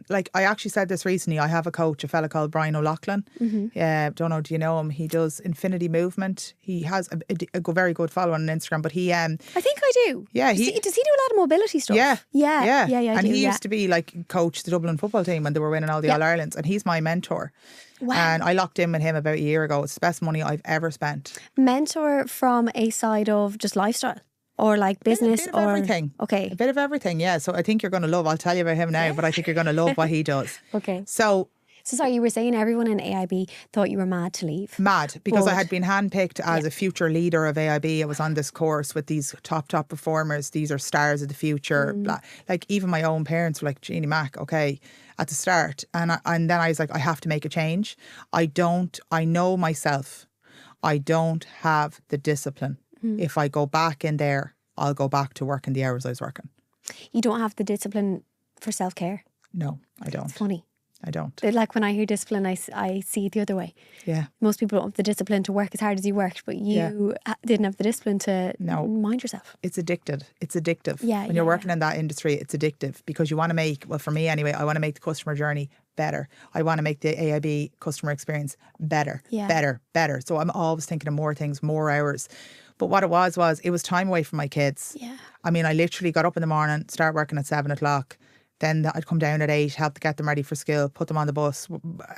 Speaker 2: like, I actually said this recently. I have a coach, a fella called Brian O'Loughlin. Don't know, do you know him? He does Infinity Movement. He has a very good follow on Instagram, but he... I
Speaker 1: think I do.
Speaker 2: Yeah.
Speaker 1: Does he do a lot of mobility stuff?
Speaker 2: Yeah. And he
Speaker 1: used
Speaker 2: used to be like coach the Dublin football team when they were winning all the All-Irelands, and he's my mentor.
Speaker 1: Wow.
Speaker 2: And I locked in with him about a year ago. It's the best money I've ever spent.
Speaker 1: Mentor from a side of just lifestyle or like business,
Speaker 2: a bit of everything.
Speaker 1: Okay.
Speaker 2: A bit of everything, yeah. So I think you're going to love, I'll tell you about him now, but I think you're going to love what he does.
Speaker 1: Okay.
Speaker 2: So
Speaker 1: So sorry, you were saying everyone in AIB thought you were mad to leave.
Speaker 2: Mad, because I
Speaker 1: But-
Speaker 2: had been handpicked as a future leader of AIB. I was on this course with these top performers. These are stars of the future. Blah. Like even my own parents were like, Jeannie Mac, okay, at the start. And then I was like, I have to make a change. I know myself. I don't have the discipline. If I go back in there, I'll go back to working the hours I was working.
Speaker 1: You don't have the discipline for self-care.
Speaker 2: No, I don't.
Speaker 1: It's funny.
Speaker 2: I don't.
Speaker 1: Like when I hear discipline, I see it the other way.
Speaker 2: Yeah.
Speaker 1: Most people don't have the discipline to work as hard as you worked, but you didn't have the discipline to mind yourself.
Speaker 2: It's addicted. It's addictive.
Speaker 1: Yeah,
Speaker 2: when you're working in that industry, it's addictive because you want to make, well, for me anyway, I want to make the customer journey better. I want to make the AIB customer experience better, better. So I'm always thinking of more things, more hours. But what it was it was time away from my kids.
Speaker 1: Yeah.
Speaker 2: I mean, I literally got up in the morning, start working at 7 o'clock. Then I'd come down at 8, help to get them ready for school, put them on the bus,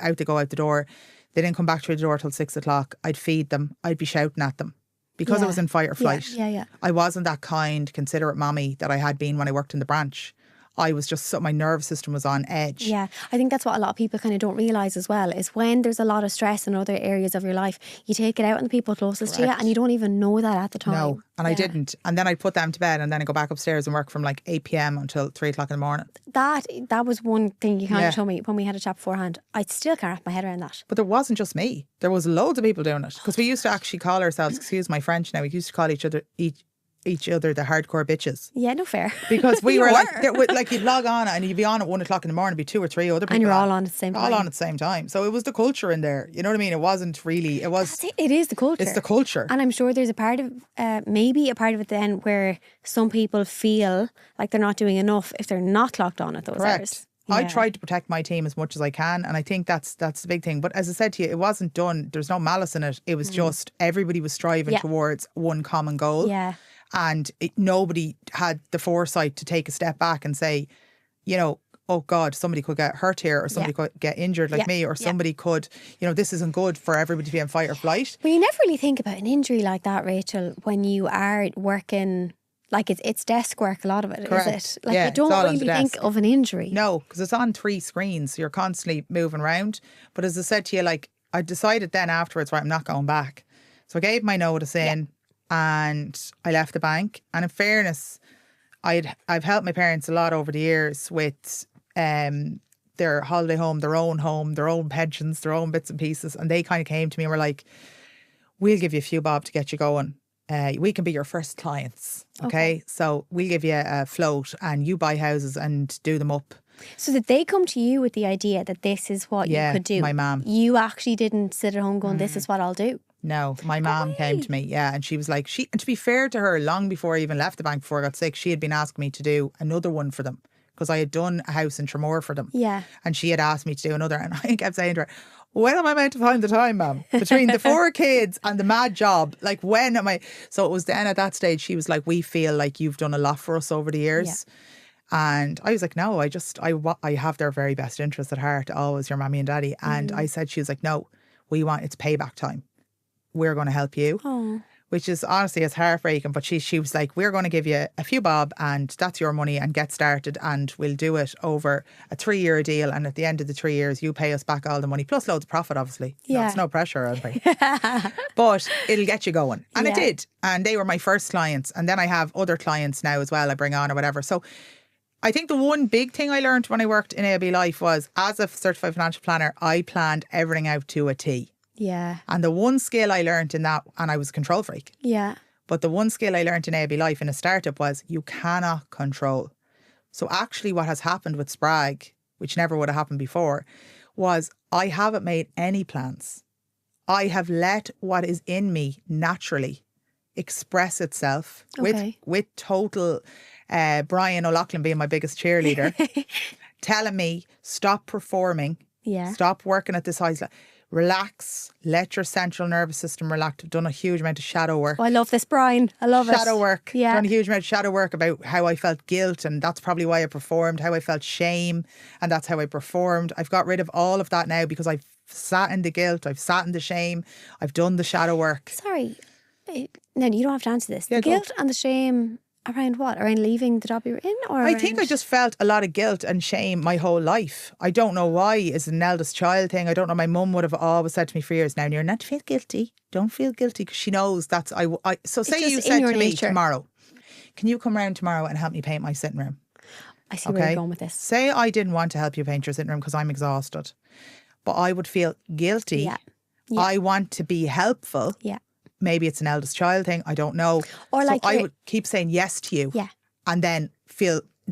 Speaker 2: out they go out the door. They didn't come back through the door till 6 o'clock. I'd feed them. I'd be shouting at them because I was in fight or flight.
Speaker 1: Yeah.
Speaker 2: I wasn't that kind, considerate mommy that I had been when I worked in the branch. I was just, my nervous system was on edge.
Speaker 1: Yeah, I think that's what a lot of people kind of don't realise as well, is when there's a lot of stress in other areas of your life, you take it out on the people closest to you and you don't even know that at the time.
Speaker 2: No, and I didn't. And then I'd put them to bed and then I'd go back upstairs and work from like 8 p.m. until 3 o'clock in the morning.
Speaker 1: That was one thing you kind of told me when we had a chat beforehand. I still can't wrap my head around that.
Speaker 2: But there wasn't just me. There was loads of people doing it. Because we used to actually call ourselves, excuse my French now, we used to call each other the hardcore bitches.
Speaker 1: Yeah, no fair.
Speaker 2: Because we were like you'd log on and you'd be on at 1 o'clock in the morning, it'd be 2 or 3 other people.
Speaker 1: And you're all on at the same time.
Speaker 2: All on at the same time. So it was the culture in there. You know what I mean? It wasn't really, it was.
Speaker 1: It is the culture.
Speaker 2: It's the culture.
Speaker 1: And I'm sure there's a part of, maybe a part of it then where some people feel like they're not doing enough if they're not clocked on at those hours.
Speaker 2: I tried to protect my team as much as I can, and I think that's the big thing. But as I said to you, it wasn't done. There's no malice in it. It was just everybody was striving towards one common goal.
Speaker 1: Yeah.
Speaker 2: And nobody had the foresight to take a step back and say, you know, oh God, somebody could get hurt here, or somebody could get injured like me, or somebody could, you know, this isn't good for everybody to be in fight or flight.
Speaker 1: But you never really think about an injury like that, Rachel, when you are working. Like it's desk work, a lot of it,
Speaker 2: Correct.
Speaker 1: is it? Like
Speaker 2: Yeah,
Speaker 1: you don't
Speaker 2: it's all on
Speaker 1: really
Speaker 2: the
Speaker 1: think
Speaker 2: desk.
Speaker 1: of an injury.
Speaker 2: No, because it's on 3 screens. So you're constantly moving around. But as I said to you, like I decided then afterwards, right, I'm not going back. So I gave my notice in and I left the bank. And in fairness, I've helped my parents a lot over the years with their holiday home, their own pensions, their own bits and pieces. And they kind of came to me and were like, we'll give you a few bob to get you going. We can be your first clients. Okay. So we'll give you a float and you buy houses and do them up.
Speaker 1: So did they come to you with the idea that this is what you could do?
Speaker 2: My mum.
Speaker 1: You actually didn't sit at home going, this is what I'll do.
Speaker 2: No, my mum came to me, and she was like, and to be fair to her, long before I even left the bank, before I got sick, she had been asking me to do another one for them because I had done a house in Tremor for them.
Speaker 1: Yeah.
Speaker 2: And she had asked me to do another, and I kept saying to her, when am I meant to find the time, ma'am? Between the 4 kids and the mad job, like when am I? So it was then at that stage, she was like, we feel like you've done a lot for us over the years. Yeah. And I was like, no, I have their very best interests at heart, always your mommy and daddy. And I said, she was like, no, it's payback time. We're going to help you.
Speaker 1: Oh.
Speaker 2: Which is honestly, it's heartbreaking. But she was like, we're going to give you a few bob and that's your money and get started. And we'll do it over a 3-year deal. And at the end of the 3 years, you pay us back all the money, plus loads of profit, obviously.
Speaker 1: Yeah.
Speaker 2: No, it's no pressure. But it'll get you going. And it did. And they were my first clients. And then I have other clients now as well I bring on or whatever. So I think the one big thing I learned when I worked in AIB Life was, as a certified financial planner, I planned everything out to a T.
Speaker 1: Yeah.
Speaker 2: And the one skill I learned in that, and I was a control freak.
Speaker 1: Yeah.
Speaker 2: But the one skill I learned in AIB Life in a startup was you cannot control. So actually what has happened with Spreag, which never would have happened before, was I haven't made any plans. I have let what is in me naturally express itself with total Brian O'Loughlin being my biggest cheerleader, telling me, stop performing, stop working at this high level. Relax, let your central nervous system relax. I've done a huge amount of shadow work.
Speaker 1: Oh, I love this, Brian. I love
Speaker 2: shadow work.
Speaker 1: Yeah.
Speaker 2: Done a huge amount of shadow work about how I felt guilt, and that's probably why I performed, how I felt shame, and that's how I performed. I've got rid of all of that now because I've sat in the guilt, I've sat in the shame, I've done the shadow work.
Speaker 1: Sorry. No, you don't have to answer this. The guilt and the shame Around what? Around leaving the job you were in? Or
Speaker 2: I think I just felt a lot of guilt and shame my whole life. I don't know why. It's an eldest child thing. I don't know. My mum would have always said to me for years, now you're not to feel guilty. Don't feel guilty, because she knows that's so say you said to me tomorrow, can you come round tomorrow and help me paint my sitting room?
Speaker 1: I see where you're going with this.
Speaker 2: Say I didn't want to help you paint your sitting room because I'm exhausted, but I would feel guilty.
Speaker 1: Yeah.
Speaker 2: I want to be helpful.
Speaker 1: Yeah.
Speaker 2: Maybe it's an eldest child thing. I don't know.
Speaker 1: Or
Speaker 2: so
Speaker 1: like
Speaker 2: I would keep saying yes to you.
Speaker 1: Yeah.
Speaker 2: And then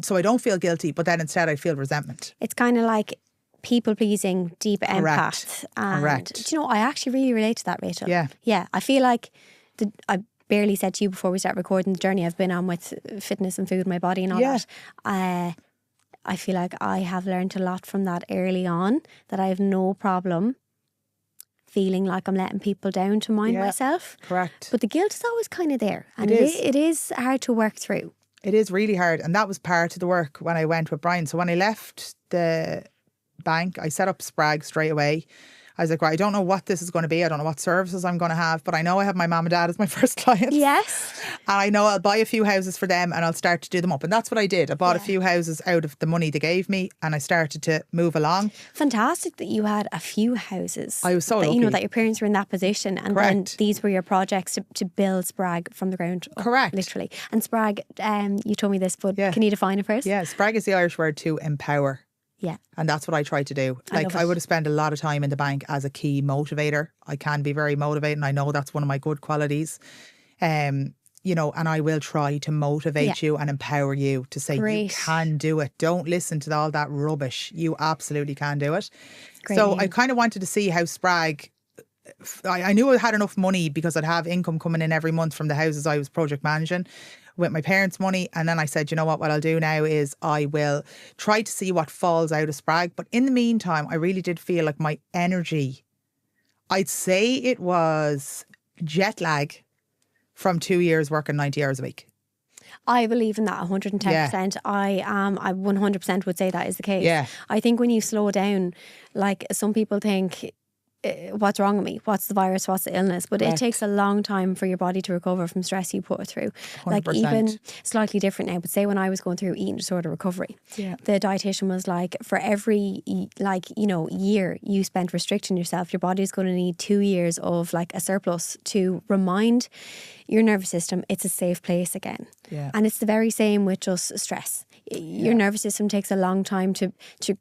Speaker 2: so I don't feel guilty, but then instead I feel resentment.
Speaker 1: It's kind of like people pleasing, deep empath. And
Speaker 2: Correct.
Speaker 1: do you know, I actually really relate to that, Rachel.
Speaker 2: Yeah.
Speaker 1: Yeah. I feel like I barely said to you before we start recording the journey I've been on with fitness and food, my body and all that. I feel like I have learned a lot from that early on, that I have no problem feeling like I'm letting people down to mind myself.
Speaker 2: Correct.
Speaker 1: But the guilt is always kind of there. And it is hard to work through.
Speaker 2: It is really hard. And that was part of the work when I went with Brian. So when I left the bank, I set up Spreag straight away. I was like, right, I don't know what this is going to be. I don't know what services I'm going to have, but I know I have my mum and dad as my first clients.
Speaker 1: Yes.
Speaker 2: And I know I'll buy a few houses for them and I'll start to do them up. And that's what I did. I bought a few houses out of the money they gave me and I started to move along.
Speaker 1: Fantastic that you had a few houses.
Speaker 2: I was so lucky.
Speaker 1: You know, that your parents were in that position, and then these were your projects to build Spreag from the ground up.
Speaker 2: Correct.
Speaker 1: Literally. And Spreag, you told me this, but can you define it first?
Speaker 2: Yeah, Spreag is the Irish word to empower.
Speaker 1: Yeah.
Speaker 2: And that's what I try to do. Like, I would have spent a lot of time in the bank as a key motivator. I can be very motivating. I know that's one of my good qualities. You know, and I will try to motivate you and empower you to say you can do it. Don't listen to all that rubbish. You absolutely can do it. So I kind of wanted to see how Spreag, I knew I had enough money because I'd have income coming in every month from the houses I was project managing with my parents' money. And then I said, you know what I'll do now is I will try to see what falls out of Spreag. But in the meantime, I really did feel like my energy, I'd say it was jet lag from 2 years working 90 hours a week.
Speaker 1: I believe in that 110%. I 100% would say that is the case.
Speaker 2: Yeah.
Speaker 1: I think when you slow down, like some people think, what's wrong with me? What's the virus? What's the illness? But it takes a long time for your body to recover from stress you put it through.
Speaker 2: 100%.
Speaker 1: Like even slightly different now, but say when I was going through eating disorder recovery, the dietitian was like, for every year you spent restricting yourself, your body's going to need 2 years of like a surplus to remind your nervous system it's a safe place again.
Speaker 2: Yeah.
Speaker 1: And it's the very same with just stress. Your nervous system takes a long time to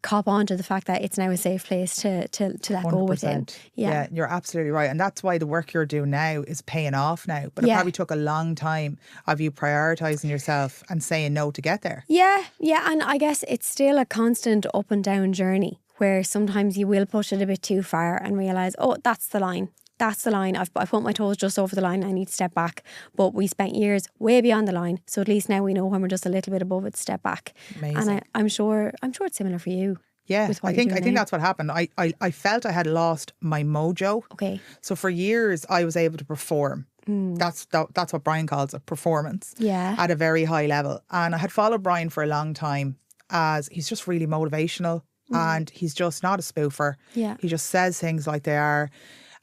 Speaker 1: cop on to the fact that it's now a safe place to let go within.
Speaker 2: Yeah, you're absolutely right. And that's why the work you're doing now is paying off now. But it probably took a long time of you prioritising yourself and saying no to get there. Yeah.
Speaker 1: And I guess it's still a constant up and down journey where sometimes you will push it a bit too far and realise, oh, that's the line. That's the line. I've put my toes just over the line. I need to step back. But we spent years way beyond the line. So at least now we know when we're just a little bit above it, step back.
Speaker 2: Amazing.
Speaker 1: And I'm sure it's similar for you.
Speaker 2: Yeah, I think that's what happened. I felt I had lost my mojo.
Speaker 1: Okay.
Speaker 2: So for years I was able to perform. That's what Brian calls a performance.
Speaker 1: Yeah.
Speaker 2: At a very high level. And I had followed Brian for a long time as he's just really motivational and he's just not a spoofer.
Speaker 1: Yeah.
Speaker 2: He just says things like they are.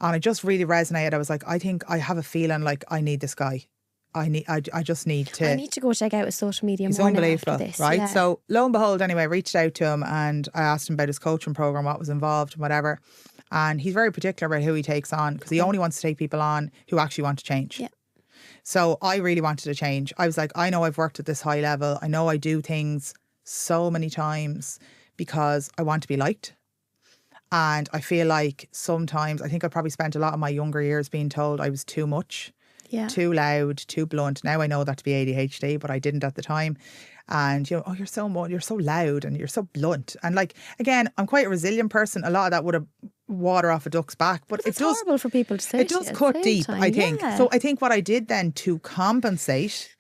Speaker 2: And it just really resonated. I was like, I think I have a feeling like I need this guy. I just need to.
Speaker 1: I need to go check out his social media
Speaker 2: He's
Speaker 1: more
Speaker 2: unbelievable,
Speaker 1: after this.
Speaker 2: right?
Speaker 1: Yeah.
Speaker 2: So lo and behold, anyway, I reached out to him and I asked him about his coaching program, what was involved, and whatever. And he's very particular about who he takes on because he only wants to take people on who actually want to change.
Speaker 1: Yeah.
Speaker 2: So I really wanted to change. I was like, I know I've worked at this high level. I know I do things so many times because I want to be liked. And I feel like sometimes, I think I probably spent a lot of my younger years being told I was too much, too loud, too blunt. Now I know that to be ADHD, but I didn't at the time. And, oh, you're so loud and you're so blunt. And like, again, I'm quite a resilient person. A lot of that would have water off a duck's back. But
Speaker 1: it's horrible for people to say.
Speaker 2: It does cut deep, I think.
Speaker 1: Yeah.
Speaker 2: So I think what I did then to compensate,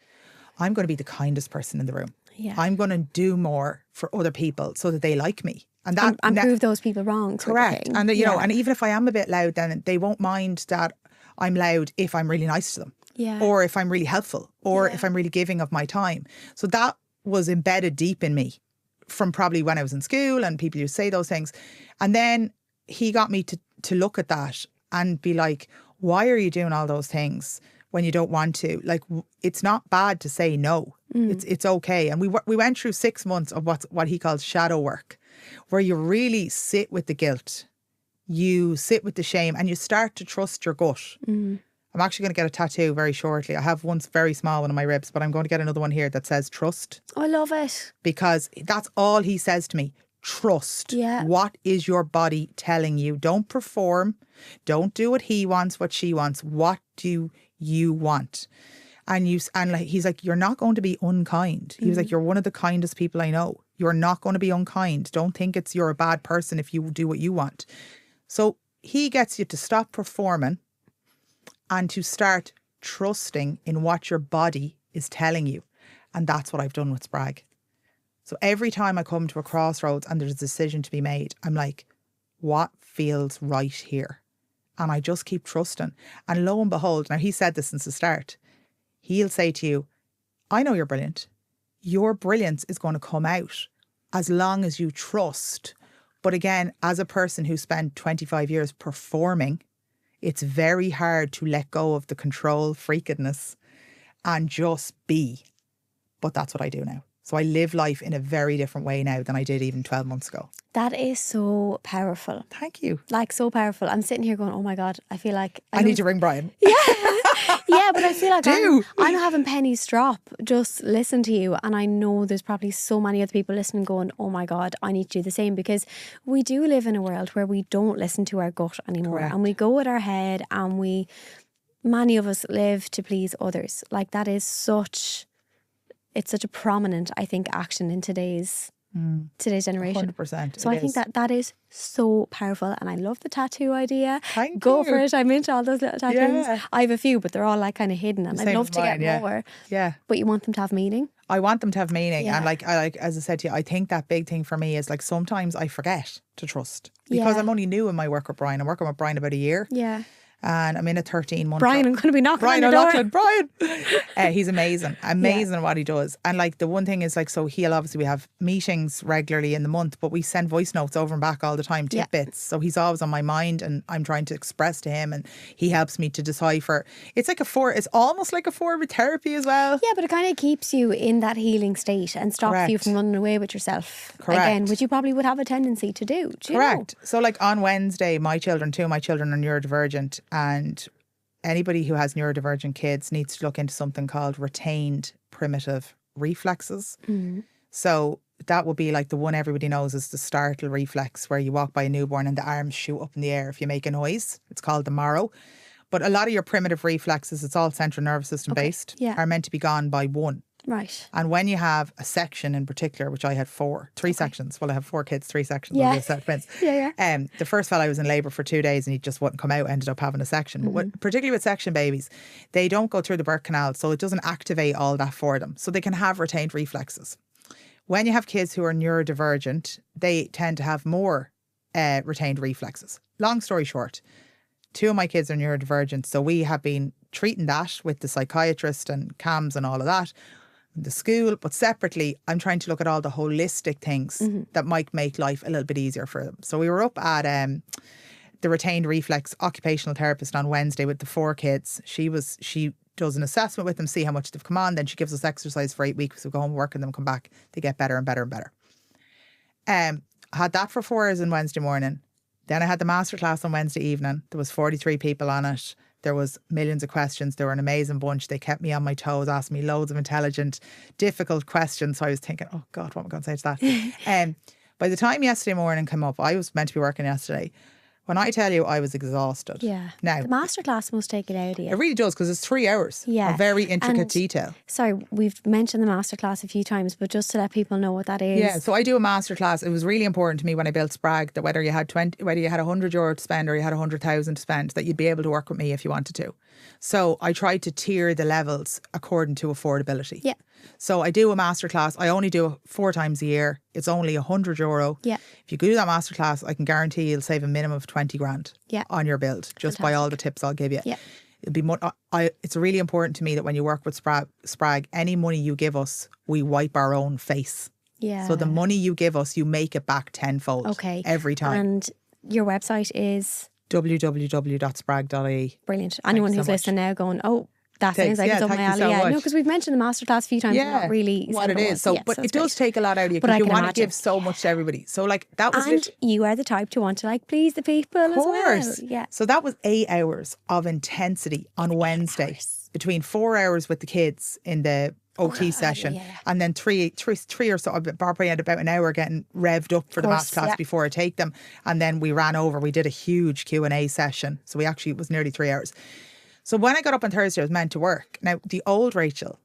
Speaker 2: I'm going to be the kindest person in the room.
Speaker 1: Yeah.
Speaker 2: I'm going to do more for other people so that they like me. And
Speaker 1: prove those people wrong.
Speaker 2: Correct. And know, and even if I am a bit loud, then they won't mind that I'm loud if I'm really nice to them.
Speaker 1: Yeah.
Speaker 2: Or if I'm really helpful. Or if I'm really giving of my time. So that was embedded deep in me from probably when I was in school and people used to say those things. And then he got me to look at that and be like, why are you doing all those things when you don't want to. Like, it's not bad to say no. It's okay. And we went through 6 months of what he calls shadow work, where you really sit with the guilt, you sit with the shame, and you start to trust your gut. I'm actually going to get a tattoo very shortly. I have one very small one on my ribs, but I'm going to get another one here that says trust.
Speaker 1: I love it.
Speaker 2: Because that's all he says to me. Trust.
Speaker 1: Yeah.
Speaker 2: What is your body telling you? Don't perform. Don't do what he wants, what she wants. What do you want? And he's like, you're not going to be unkind. He was like, you're one of the kindest people I know. You're not going to be unkind. Don't think you're a bad person if you do what you want. So he gets you to stop performing and to start trusting in what your body is telling you. And that's what I've done with Spreag. So every time I come to a crossroads and there's a decision to be made, I'm like, what feels right here? And I just keep trusting. And lo and behold, now he said this since the start, he'll say to you, I know you're brilliant. Your brilliance is going to come out as long as you trust. But again, as a person who spent 25 years performing, it's very hard to let go of the control freakedness and just be. But that's what I do now. So I live life in a very different way now than I did even 12 months ago.
Speaker 1: That is so powerful.
Speaker 2: Thank you.
Speaker 1: Like, so powerful. I'm sitting here going, oh my God, I feel like...
Speaker 2: I need to ring Brian.
Speaker 1: Yeah. Yeah, but I feel like
Speaker 2: Do.
Speaker 1: I'm having pennies drop. Just listen to you. And I know there's probably so many other people listening going, oh my God, I need to do the same. Because we do live in a world where we don't listen to our gut anymore.
Speaker 2: Correct.
Speaker 1: And we go with our head, and many of us live to please others. Like, that is it's such a prominent, I think, action in today's generation.
Speaker 2: 100%.
Speaker 1: So I think that is so powerful, and I love the tattoo idea.
Speaker 2: Thank
Speaker 1: Go
Speaker 2: you.
Speaker 1: for it. I'm into all those little tattoos.
Speaker 2: Yeah.
Speaker 1: I have a few, but they're all like kind of hidden, and I'd
Speaker 2: Same
Speaker 1: love
Speaker 2: as
Speaker 1: to
Speaker 2: mine,
Speaker 1: get more.
Speaker 2: Yeah.
Speaker 1: But you want them to have meaning.
Speaker 2: I want them to have meaning.
Speaker 1: Yeah.
Speaker 2: And as I said to you, I think that big thing for me is like sometimes I forget to trust because
Speaker 1: Yeah.
Speaker 2: I'm only new in my work with Brian. I'm working with Brian about a year.
Speaker 1: Yeah.
Speaker 2: And I'm in a 13-month.
Speaker 1: Brian, I'm going to be knocking on your door.
Speaker 2: O'Loughlin, Brian. He's amazing at what he does. And like the one thing is like, so we have meetings regularly in the month, but we send voice notes over and back all the time, tidbits. So he's always on my mind, and I'm trying to express to him, and he helps me to decipher. It's almost like a form of therapy as well.
Speaker 1: Yeah, but it kind of keeps you in that healing state and stops you from running away with yourself.
Speaker 2: Correct.
Speaker 1: Again, which you probably would have a tendency to do. Do you
Speaker 2: Correct.
Speaker 1: know?
Speaker 2: So like on Wednesday, two of my children are neurodivergent, and anybody who has neurodivergent kids needs to look into something called retained primitive reflexes. So that would be like the one everybody knows is the startle reflex, where you walk by a newborn and the arms shoot up in the air if you make a noise. It's called the marrow. But a lot of your primitive reflexes, it's all central nervous system based, are meant to be gone by one.
Speaker 1: Right.
Speaker 2: And when you have a section in particular, which I had three sections. Well, I have 4 kids, 3 sections.
Speaker 1: Yeah.
Speaker 2: Twins.
Speaker 1: Yeah.
Speaker 2: The first fella I was in labour for 2 days and he just wouldn't come out, ended up having a section. But particularly with section babies, they don't go through the birth canal, so it doesn't activate all that for them. So they can have retained reflexes. When you have kids who are neurodivergent, they tend to have more retained reflexes. Long story short, 2 of my kids are neurodivergent, so we have been treating that with the psychiatrist and CAMS and all of that, the school, but separately I'm trying to look at all the holistic things that might make life a little bit easier for them. So we were up at the retained reflex occupational therapist on Wednesday with the 4 kids. She does an assessment with them, see how much they've come on, then she gives us exercise for 8 weeks. We go home, work, and then come back. They get better and better and better. I had that for 4 hours on Wednesday morning. Then I had the masterclass on Wednesday evening. There was 43 people on it. There was millions of questions. They were an amazing bunch. They kept me on my toes, asked me loads of intelligent, difficult questions. So I was thinking, oh God, what am I going to say to that? By the time yesterday morning came up, I was meant to be working yesterday. When I tell you I was exhausted.
Speaker 1: Yeah.
Speaker 2: Now,
Speaker 1: the masterclass must take it out of you.
Speaker 2: It really does, because it's 3 hours of very intricate detail.
Speaker 1: Sorry, we've mentioned the masterclass a few times, but just to let people know what that is.
Speaker 2: Yeah, so I do a masterclass. It was really important to me when I built Spreag that whether you had €100 to spend or you had 100,000 to spend, that you'd be able to work with me if you wanted to. So I tried to tier the levels according to affordability.
Speaker 1: Yeah.
Speaker 2: So I do a masterclass. I only do it 4 times a year. It's only €100.
Speaker 1: Yeah.
Speaker 2: If you do that masterclass, I can guarantee you'll save a minimum of 20 grand on your build, just by all the tips I'll give you.
Speaker 1: Yeah.
Speaker 2: It'll be it's really important to me that when you work with Spreag, any money you give us, we wipe our own face.
Speaker 1: Yeah.
Speaker 2: So the money you give us, you make it back tenfold.
Speaker 1: Okay.
Speaker 2: Every time.
Speaker 1: And your website is?
Speaker 2: www.spreag.ie.
Speaker 1: Brilliant. Anyone who's listening now going, oh, That sounds like it's up my
Speaker 2: thank you
Speaker 1: alley.
Speaker 2: so
Speaker 1: Yeah,
Speaker 2: much.
Speaker 1: no, because we've mentioned the masterclass a few times.
Speaker 2: Yeah,
Speaker 1: Not really
Speaker 2: what
Speaker 1: said
Speaker 2: it
Speaker 1: what
Speaker 2: is.
Speaker 1: was.
Speaker 2: So,
Speaker 1: Yeah,
Speaker 2: but
Speaker 1: so
Speaker 2: it
Speaker 1: it's
Speaker 2: does
Speaker 1: great.
Speaker 2: take a lot out of you
Speaker 1: But I
Speaker 2: because you
Speaker 1: can
Speaker 2: want to
Speaker 1: imagine.
Speaker 2: give so much to everybody. So like that was
Speaker 1: And you are the type to want to like please the people as well. Yeah.
Speaker 2: So that was 8 hours of intensity on Wednesday. Between 4 hours with the kids in the OT session, and then three or so. Barbara had about an hour getting revved up for the masterclass before I take them, and then we ran over. We did a huge Q&A session, so it was nearly 3 hours. So when I got up on Thursday, I was meant to work. Now the old Rachel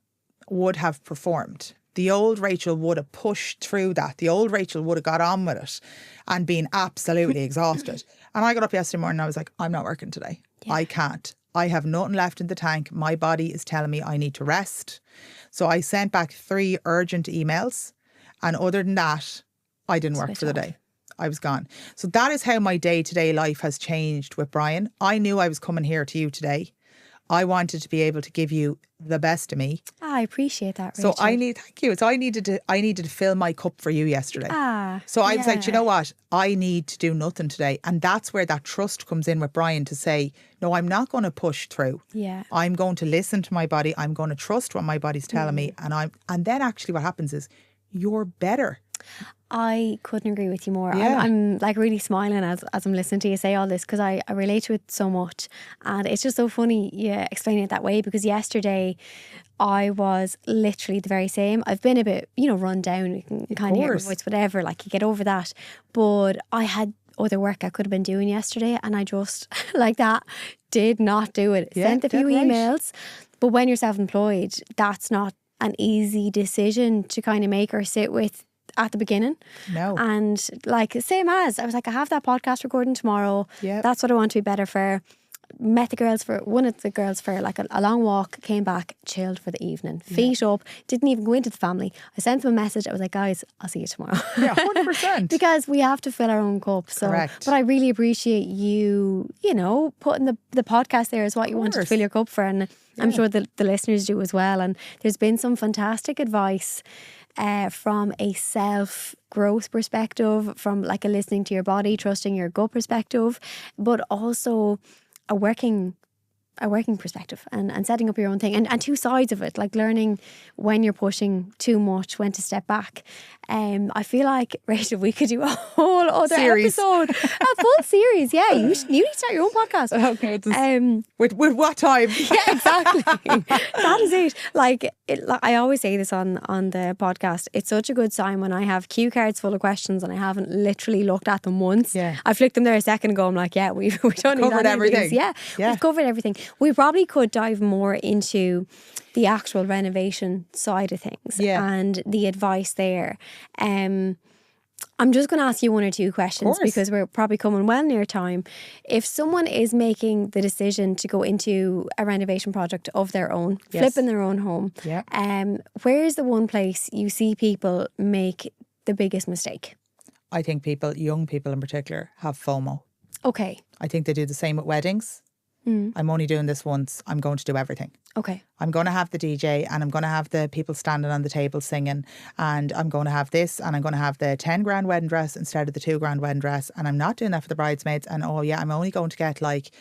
Speaker 2: would have performed. The old Rachel would have pushed through that. The old Rachel would have got on with it and been absolutely exhausted. And I got up yesterday morning and I was like, I'm not working today. I can't. I have nothing left in the tank. My body is telling me I need to rest. So I sent back 3 urgent emails. And other than that, I didn't work for the day. I was gone. So that is how my day-to-day life has changed with Brian. I knew I was coming here to you today. I wanted to be able to give you the best of me.
Speaker 1: I appreciate that, Rachel.
Speaker 2: So thank you. So I needed to fill my cup for you yesterday. So I was like, you know what? I need to do nothing today. And that's where that trust comes in with Brian to say, no, I'm not going to push through.
Speaker 1: Yeah.
Speaker 2: I'm going to listen to my body. I'm going to trust what my body's telling me. And then actually what happens is you're better.
Speaker 1: I couldn't agree with you more.
Speaker 2: Yeah.
Speaker 1: I'm like really smiling as I'm listening to you say all this because I relate to it so much. And it's just so funny you explain it that way because yesterday I was literally the very same. I've been a bit, run down. You can kind of hear my voice, whatever. Like you get over that. But I had other work I could have been doing yesterday and I just like that did not do it. Sent a few emails. But when you're self-employed, that's not an easy decision to kind of make or sit with at the beginning.
Speaker 2: No.
Speaker 1: And like same as I was like, I have that podcast recording tomorrow.
Speaker 2: Yeah.
Speaker 1: That's what I want to be better for. Met one of the girls for like a long walk, came back, chilled for the evening, feet up, didn't even go into the family. I sent them a message. I was like, guys, I'll see you tomorrow.
Speaker 2: Yeah, 100%.
Speaker 1: Because we have to fill our own cup. So,
Speaker 2: Correct.
Speaker 1: But I really appreciate you, putting the podcast there as what you wanted to fill your cup for. And I'm sure the listeners do as well. And there's been some fantastic advice from a self-growth perspective, from like a listening to your body, trusting your gut perspective, but also a working perspective and setting up your own thing and two sides of it, like learning when you're pushing too much, when to step back. I feel like, Rachel, we could do a whole other episode, a full series. Yeah, you need to start your own podcast.
Speaker 2: Okay. With what time?
Speaker 1: Yeah, exactly. That is it. Like I always say this on the podcast. It's such a good sign when I have cue cards full of questions and I haven't literally looked at them once.
Speaker 2: Yeah.
Speaker 1: I flicked them there a second ago. I'm like, we've done
Speaker 2: covered everything.
Speaker 1: Yeah, we've covered everything. We probably could dive more into the actual renovation side of things and the advice there. I'm just going to ask you 1 or 2 questions because we're probably coming well near time. If someone is making the decision to go into a renovation project of their own, flipping their own home, where is the one place you see people make the biggest mistake?
Speaker 2: I think young people in particular, have FOMO.
Speaker 1: Okay.
Speaker 2: I think they do the same with weddings. I'm only doing this once. I'm going to do everything.
Speaker 1: Okay.
Speaker 2: I'm going to have the DJ and I'm going to have the people standing on the table singing and I'm going to have this and I'm going to have the 10 grand wedding dress instead of the 2 grand wedding dress and I'm not doing that for the bridesmaids and I'm only going to get like,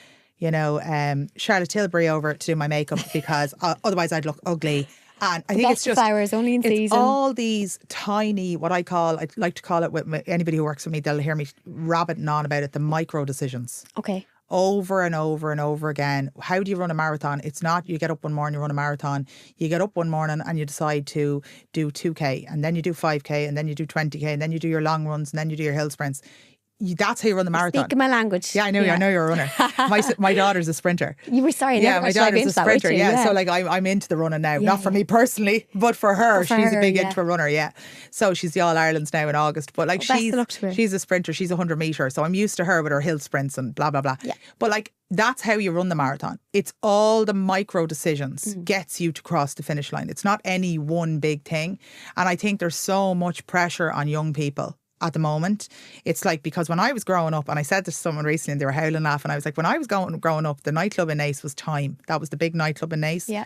Speaker 2: Charlotte Tilbury over to do my makeup because otherwise I'd look ugly. And I think it's just
Speaker 1: flowers only in season.
Speaker 2: All these tiny, I'd like to call it with anybody who works with me, they'll hear me rabbiting on about it, the micro decisions.
Speaker 1: Okay.
Speaker 2: Over and over and over again. How do you run a marathon? It's not you get up one morning, you run a marathon. You get up one morning and you decide to do 2K and then you do 5K and then you do 20K and then you do your long runs and then you do your hill sprints. That's how you run the marathon.
Speaker 1: Speaking my language.
Speaker 2: Yeah, I know you're a runner. My daughter's a sprinter.
Speaker 1: You were sorry.
Speaker 2: My daughter's a sprinter. So like I'm into the running now. Not for me personally, but for her, she's a big into a runner. Yeah. So she's the All Ireland's now in August. But like she's a sprinter. She's 100 metre. So I'm used to her with her hill sprints and blah blah blah. Yeah. But like that's how you run the marathon. It's all the micro decisions gets you to cross the finish line. It's not any one big thing. And I think there's so much pressure on young people at the moment. It's like, because when I was growing up, and I said this to someone recently and they were howling laughing, I was like, when I was growing up, the nightclub in Naas was Time. That was the big nightclub in Naas.
Speaker 1: Yeah.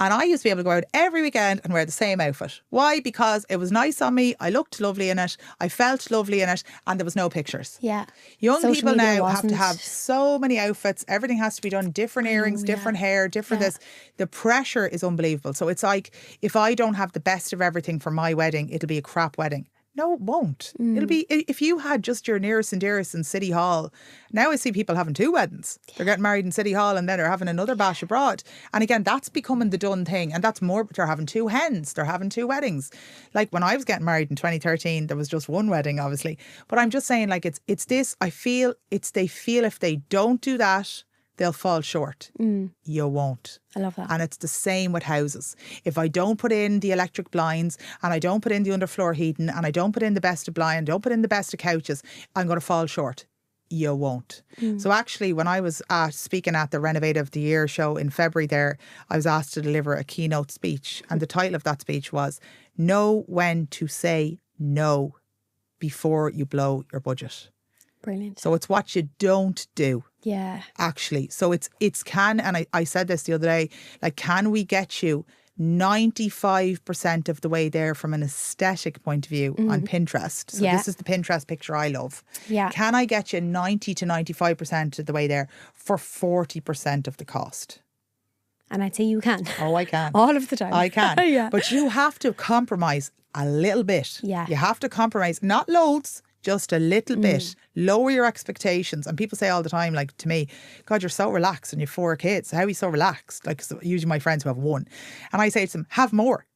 Speaker 2: And I used to be able to go out every weekend and wear the same outfit. Why? Because it was nice on me. I looked lovely in it. I felt lovely in it. And there was no pictures.
Speaker 1: Yeah.
Speaker 2: Young
Speaker 1: Social
Speaker 2: people
Speaker 1: media
Speaker 2: now have to
Speaker 1: wasn't-
Speaker 2: have so many outfits. Everything has to be done. Different earrings, different hair, different this. The pressure is unbelievable. So it's like, if I don't have the best of everything for my wedding, it'll be a crap wedding. No, it won't. It'll be, if you had just your nearest and dearest in City Hall. Now I see people having 2 weddings. They're getting married in City Hall and then they're having another bash abroad. And again, that's becoming the done thing. And that's more, they're having 2 hens. They're having 2 weddings. Like when I was getting married in 2013, there was just 1 wedding, obviously. But I'm just saying, like, it's this, I feel, they feel if they don't do that, they'll fall short. You won't.
Speaker 1: I love that.
Speaker 2: And it's the same with houses. If I don't put in the electric blinds and I don't put in the underfloor heating and I don't put in the best of blind, don't put in the best of couches, I'm going to fall short. You won't. So actually, when I was speaking at the Renovate of the Year show in February there, I was asked to deliver a keynote speech. And the title of that speech was, Know When to Say No Before You Blow Your Budget.
Speaker 1: Brilliant.
Speaker 2: So it's what you don't do.
Speaker 1: Yeah.
Speaker 2: Actually. So it's can, and I said this the other day, like, can we get you 95% of the way there from an aesthetic point of view on Pinterest? So this is the Pinterest picture I love.
Speaker 1: Yeah.
Speaker 2: Can I get you 90 to 95% of the way there for 40% of the cost?
Speaker 1: And I'd say you can.
Speaker 2: Oh, I can.
Speaker 1: All of the time.
Speaker 2: I can.
Speaker 1: Yeah.
Speaker 2: But you have to compromise a little bit.
Speaker 1: Yeah.
Speaker 2: You have to compromise, not loads, just a little bit. Lower your expectations. And people say all the time, like to me, God, you're so relaxed and you have 4 kids. How are you so relaxed? Like, so usually my friends who have 1. And I say to them, have more.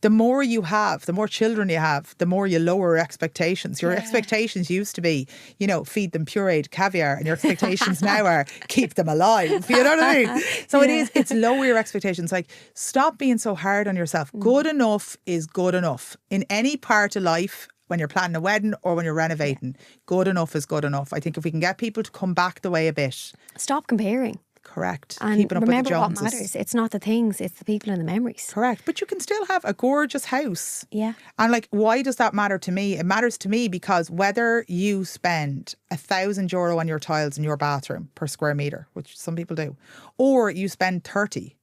Speaker 2: The more you have, the more children you have, the more you lower expectations. Your expectations used to be, you know, feed them pureed caviar, and your expectations now are keep them alive. You know what I mean? So it's lower your expectations. Like, stop being so hard on yourself. Good enough is good enough. In any part of life, when you're planning a wedding or when you're renovating, good enough is good enough. I think if we can get people to come back the way a bit.
Speaker 1: Stop comparing.
Speaker 2: Correct.
Speaker 1: And
Speaker 2: Keeping up with the
Speaker 1: remember what
Speaker 2: Joneses.
Speaker 1: matters. It's not the things, it's the people and the memories.
Speaker 2: Correct. But you can still have a gorgeous house.
Speaker 1: Yeah.
Speaker 2: And like, why does that matter to me? It matters to me because whether you spend €1,000 on your tiles in your bathroom per square metre, which some people do, or you spend 30,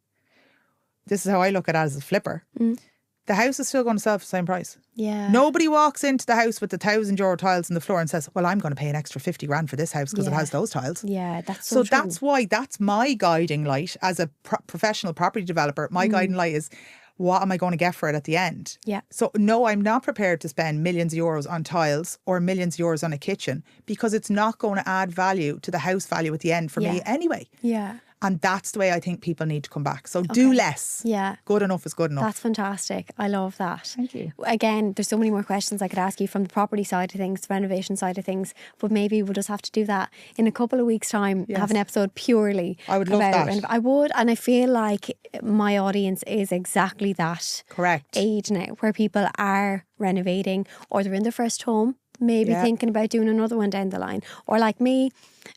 Speaker 2: this is how I look at it as a flipper. The house is still going to sell for the same price.
Speaker 1: Yeah.
Speaker 2: Nobody walks into the house with the €1,000 tiles on the floor and says, well, I'm going to pay an extra 50 grand for this house because it has those tiles.
Speaker 1: Yeah, that's
Speaker 2: So
Speaker 1: true.
Speaker 2: that's why, that's my guiding light as a professional property developer. My guiding light is, what am I going to get for it at the end?
Speaker 1: Yeah.
Speaker 2: So no, I'm not prepared to spend millions of euros on tiles or millions of euros on a kitchen because it's not going to add value to the house value at the end for me anyway.
Speaker 1: Yeah.
Speaker 2: And that's the way I think people need to come back. So do less.
Speaker 1: Yeah.
Speaker 2: Good enough is good enough.
Speaker 1: That's fantastic. I love that.
Speaker 2: Thank you.
Speaker 1: Again, there's so many more questions I could ask you from the property side of things, the renovation side of things, but maybe we'll just have to do that in a couple of weeks' time, have an episode purely
Speaker 2: I would love
Speaker 1: about
Speaker 2: that.
Speaker 1: I would, and I feel like my audience is exactly that
Speaker 2: Correct.
Speaker 1: age now, where people are renovating or they're in their first home, maybe thinking about doing another one down the line. Or like me,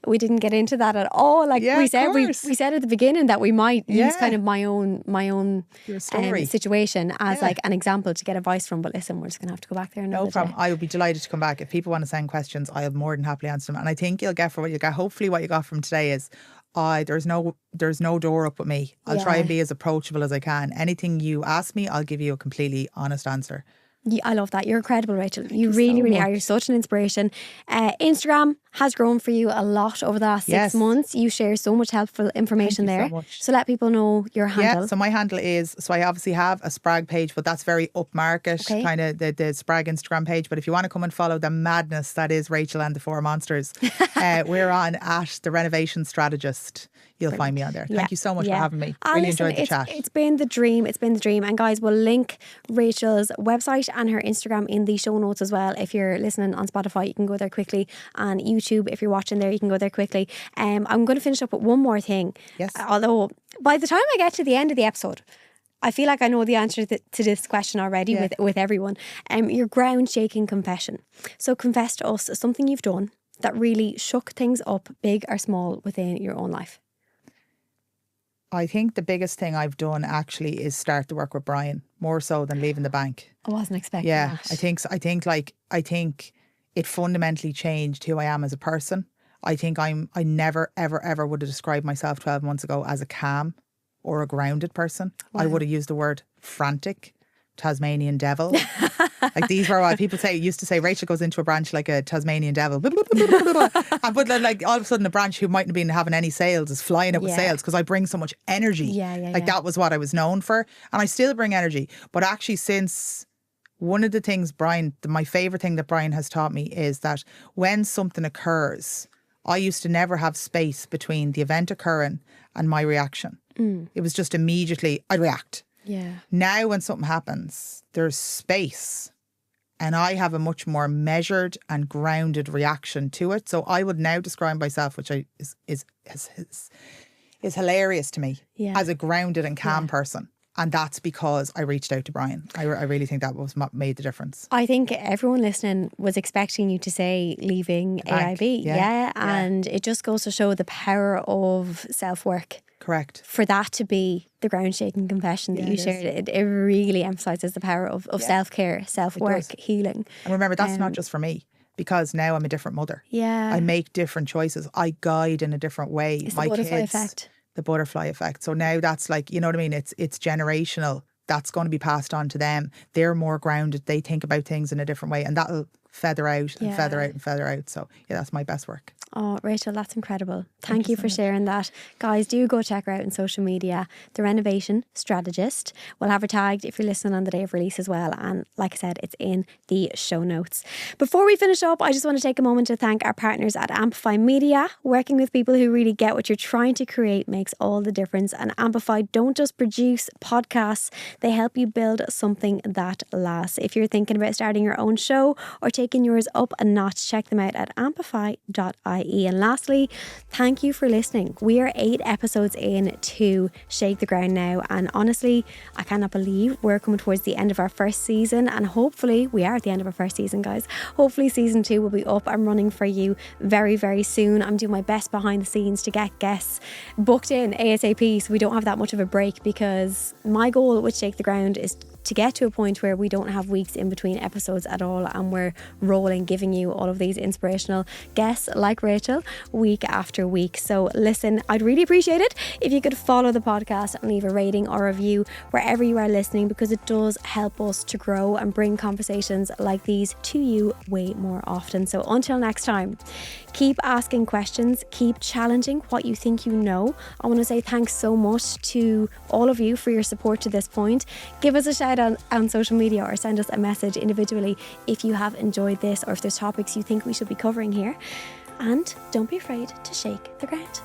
Speaker 1: we didn't get into that at all. Like we said at the beginning that we might use kind of my own
Speaker 2: Your story.
Speaker 1: situation as like an example to get advice from. But listen, we're just going to have to go back there another
Speaker 2: No problem.
Speaker 1: day.
Speaker 2: I would be delighted to come back. If people want to send questions, I'll more than happily answer them. And I think you'll get for what you got. Hopefully what you got from today is there's no door up with me. I'll try and be as approachable as I can. Anything you ask me, I'll give you a completely honest answer.
Speaker 1: Yeah, I love that. You're incredible, Rachel. You really, really are. You're such an inspiration. Instagram has grown for you a lot over the last 6 months. You share so much helpful information there.
Speaker 2: So much.
Speaker 1: So let people know your handle.
Speaker 2: Yeah, so my handle is, so I obviously have a Spreag page, but that's very upmarket, kind of the Spreag Instagram page. But if you want to come and follow the madness that is Rachel and the Four Monsters, we're on at The Renovation Strategist. You'll find me on there. Thank you so much for having me. Really enjoyed the chat.
Speaker 1: It's been the dream. It's been the dream. And guys, we'll link Rachel's website and her Instagram in the show notes as well. If you're listening on Spotify, you can go there quickly. And YouTube, if you're watching there, you can go there quickly. I'm going to finish up with one more thing.
Speaker 2: Yes.
Speaker 1: Although by the time I get to the end of the episode, I feel like I know the answer to this question already with everyone. Your ground shaking confession. So confess to us something you've done that really shook things up, big or small, within your own life.
Speaker 2: I think the biggest thing I've done actually is start to work with Brian, more so than leaving the bank.
Speaker 1: I wasn't expecting
Speaker 2: that. I think it fundamentally changed who I am as a person. I think I never, ever, ever would have described myself 12 months ago as a calm or a grounded person.
Speaker 1: Wow.
Speaker 2: I would have used the word frantic, Tasmanian devil. Like these were what people used to say, Rachel goes into a branch like a Tasmanian devil. And but then like all of a sudden a branch who mightn't have been having any sales is flying up with sales because I bring so much energy. That was what I was known for. And I still bring energy. But actually since one of the things my favourite thing that Brian has taught me is that when something occurs, I used to never have space between the event occurring and my reaction. It was just immediately, I'd react.
Speaker 1: Yeah.
Speaker 2: Now when something happens, there's space and I have a much more measured and grounded reaction to it. So I would now describe myself, which is hilarious to me, as a grounded and calm person. And that's because I reached out to Brian. I really think that was what made the difference.
Speaker 1: I think everyone listening was expecting you to say leaving AIB. And it just goes to show the power of self-work.
Speaker 2: Correct.
Speaker 1: For that to be the ground shaking confession that you shared, it really emphasises the power of self-care, self-work, healing.
Speaker 2: And remember, that's not just for me, because now I'm a different mother.
Speaker 1: Yeah.
Speaker 2: I make different choices. I guide in a different way.
Speaker 1: It's the butterfly effect.
Speaker 2: The butterfly effect. So now that's like, you know what I mean? It's generational. That's going to be passed on to them. They're more grounded. They think about things in a different way, and that'll feather out and feather out and feather out. So that's my best work.
Speaker 1: Oh, Rachel, that's incredible. Thank you for sharing that. Guys, do go check her out on social media. The Renovation Strategist. We'll have her tagged if you're listening on the day of release as well. And like I said, it's in the show notes. Before we finish up, I just want to take a moment to thank our partners at Amplify Media. Working with people who really get what you're trying to create makes all the difference. And Amplify don't just produce podcasts, they help you build something that lasts. If you're thinking about starting your own show or taking yours up a notch, check them out at amplify.ie. And lastly, thank you for listening. We are 8 episodes in to Shake the Ground now, and honestly, I cannot believe we're coming towards the end of our first season, and hopefully we are at the end of our first season, guys. Hopefully season 2 will be up and running for you very, very soon. I'm doing my best behind the scenes to get guests booked in ASAP so we don't have that much of a break, because my goal with Shake the Ground is to get to a point where we don't have weeks in between episodes at all, and we're rolling, giving you all of these inspirational guests like Rachael week after week. So listen, I'd really appreciate it if you could follow the podcast and leave a rating or review wherever you are listening, because it does help us to grow and bring conversations like these to you way more often. So until next time, keep asking questions, keep challenging what you think you know. I want to say thanks so much to all of you for your support to this point. Give us a shout out on social media or send us a message individually if you have enjoyed this, or if there's topics you think we should be covering here. And don't be afraid to shake the ground.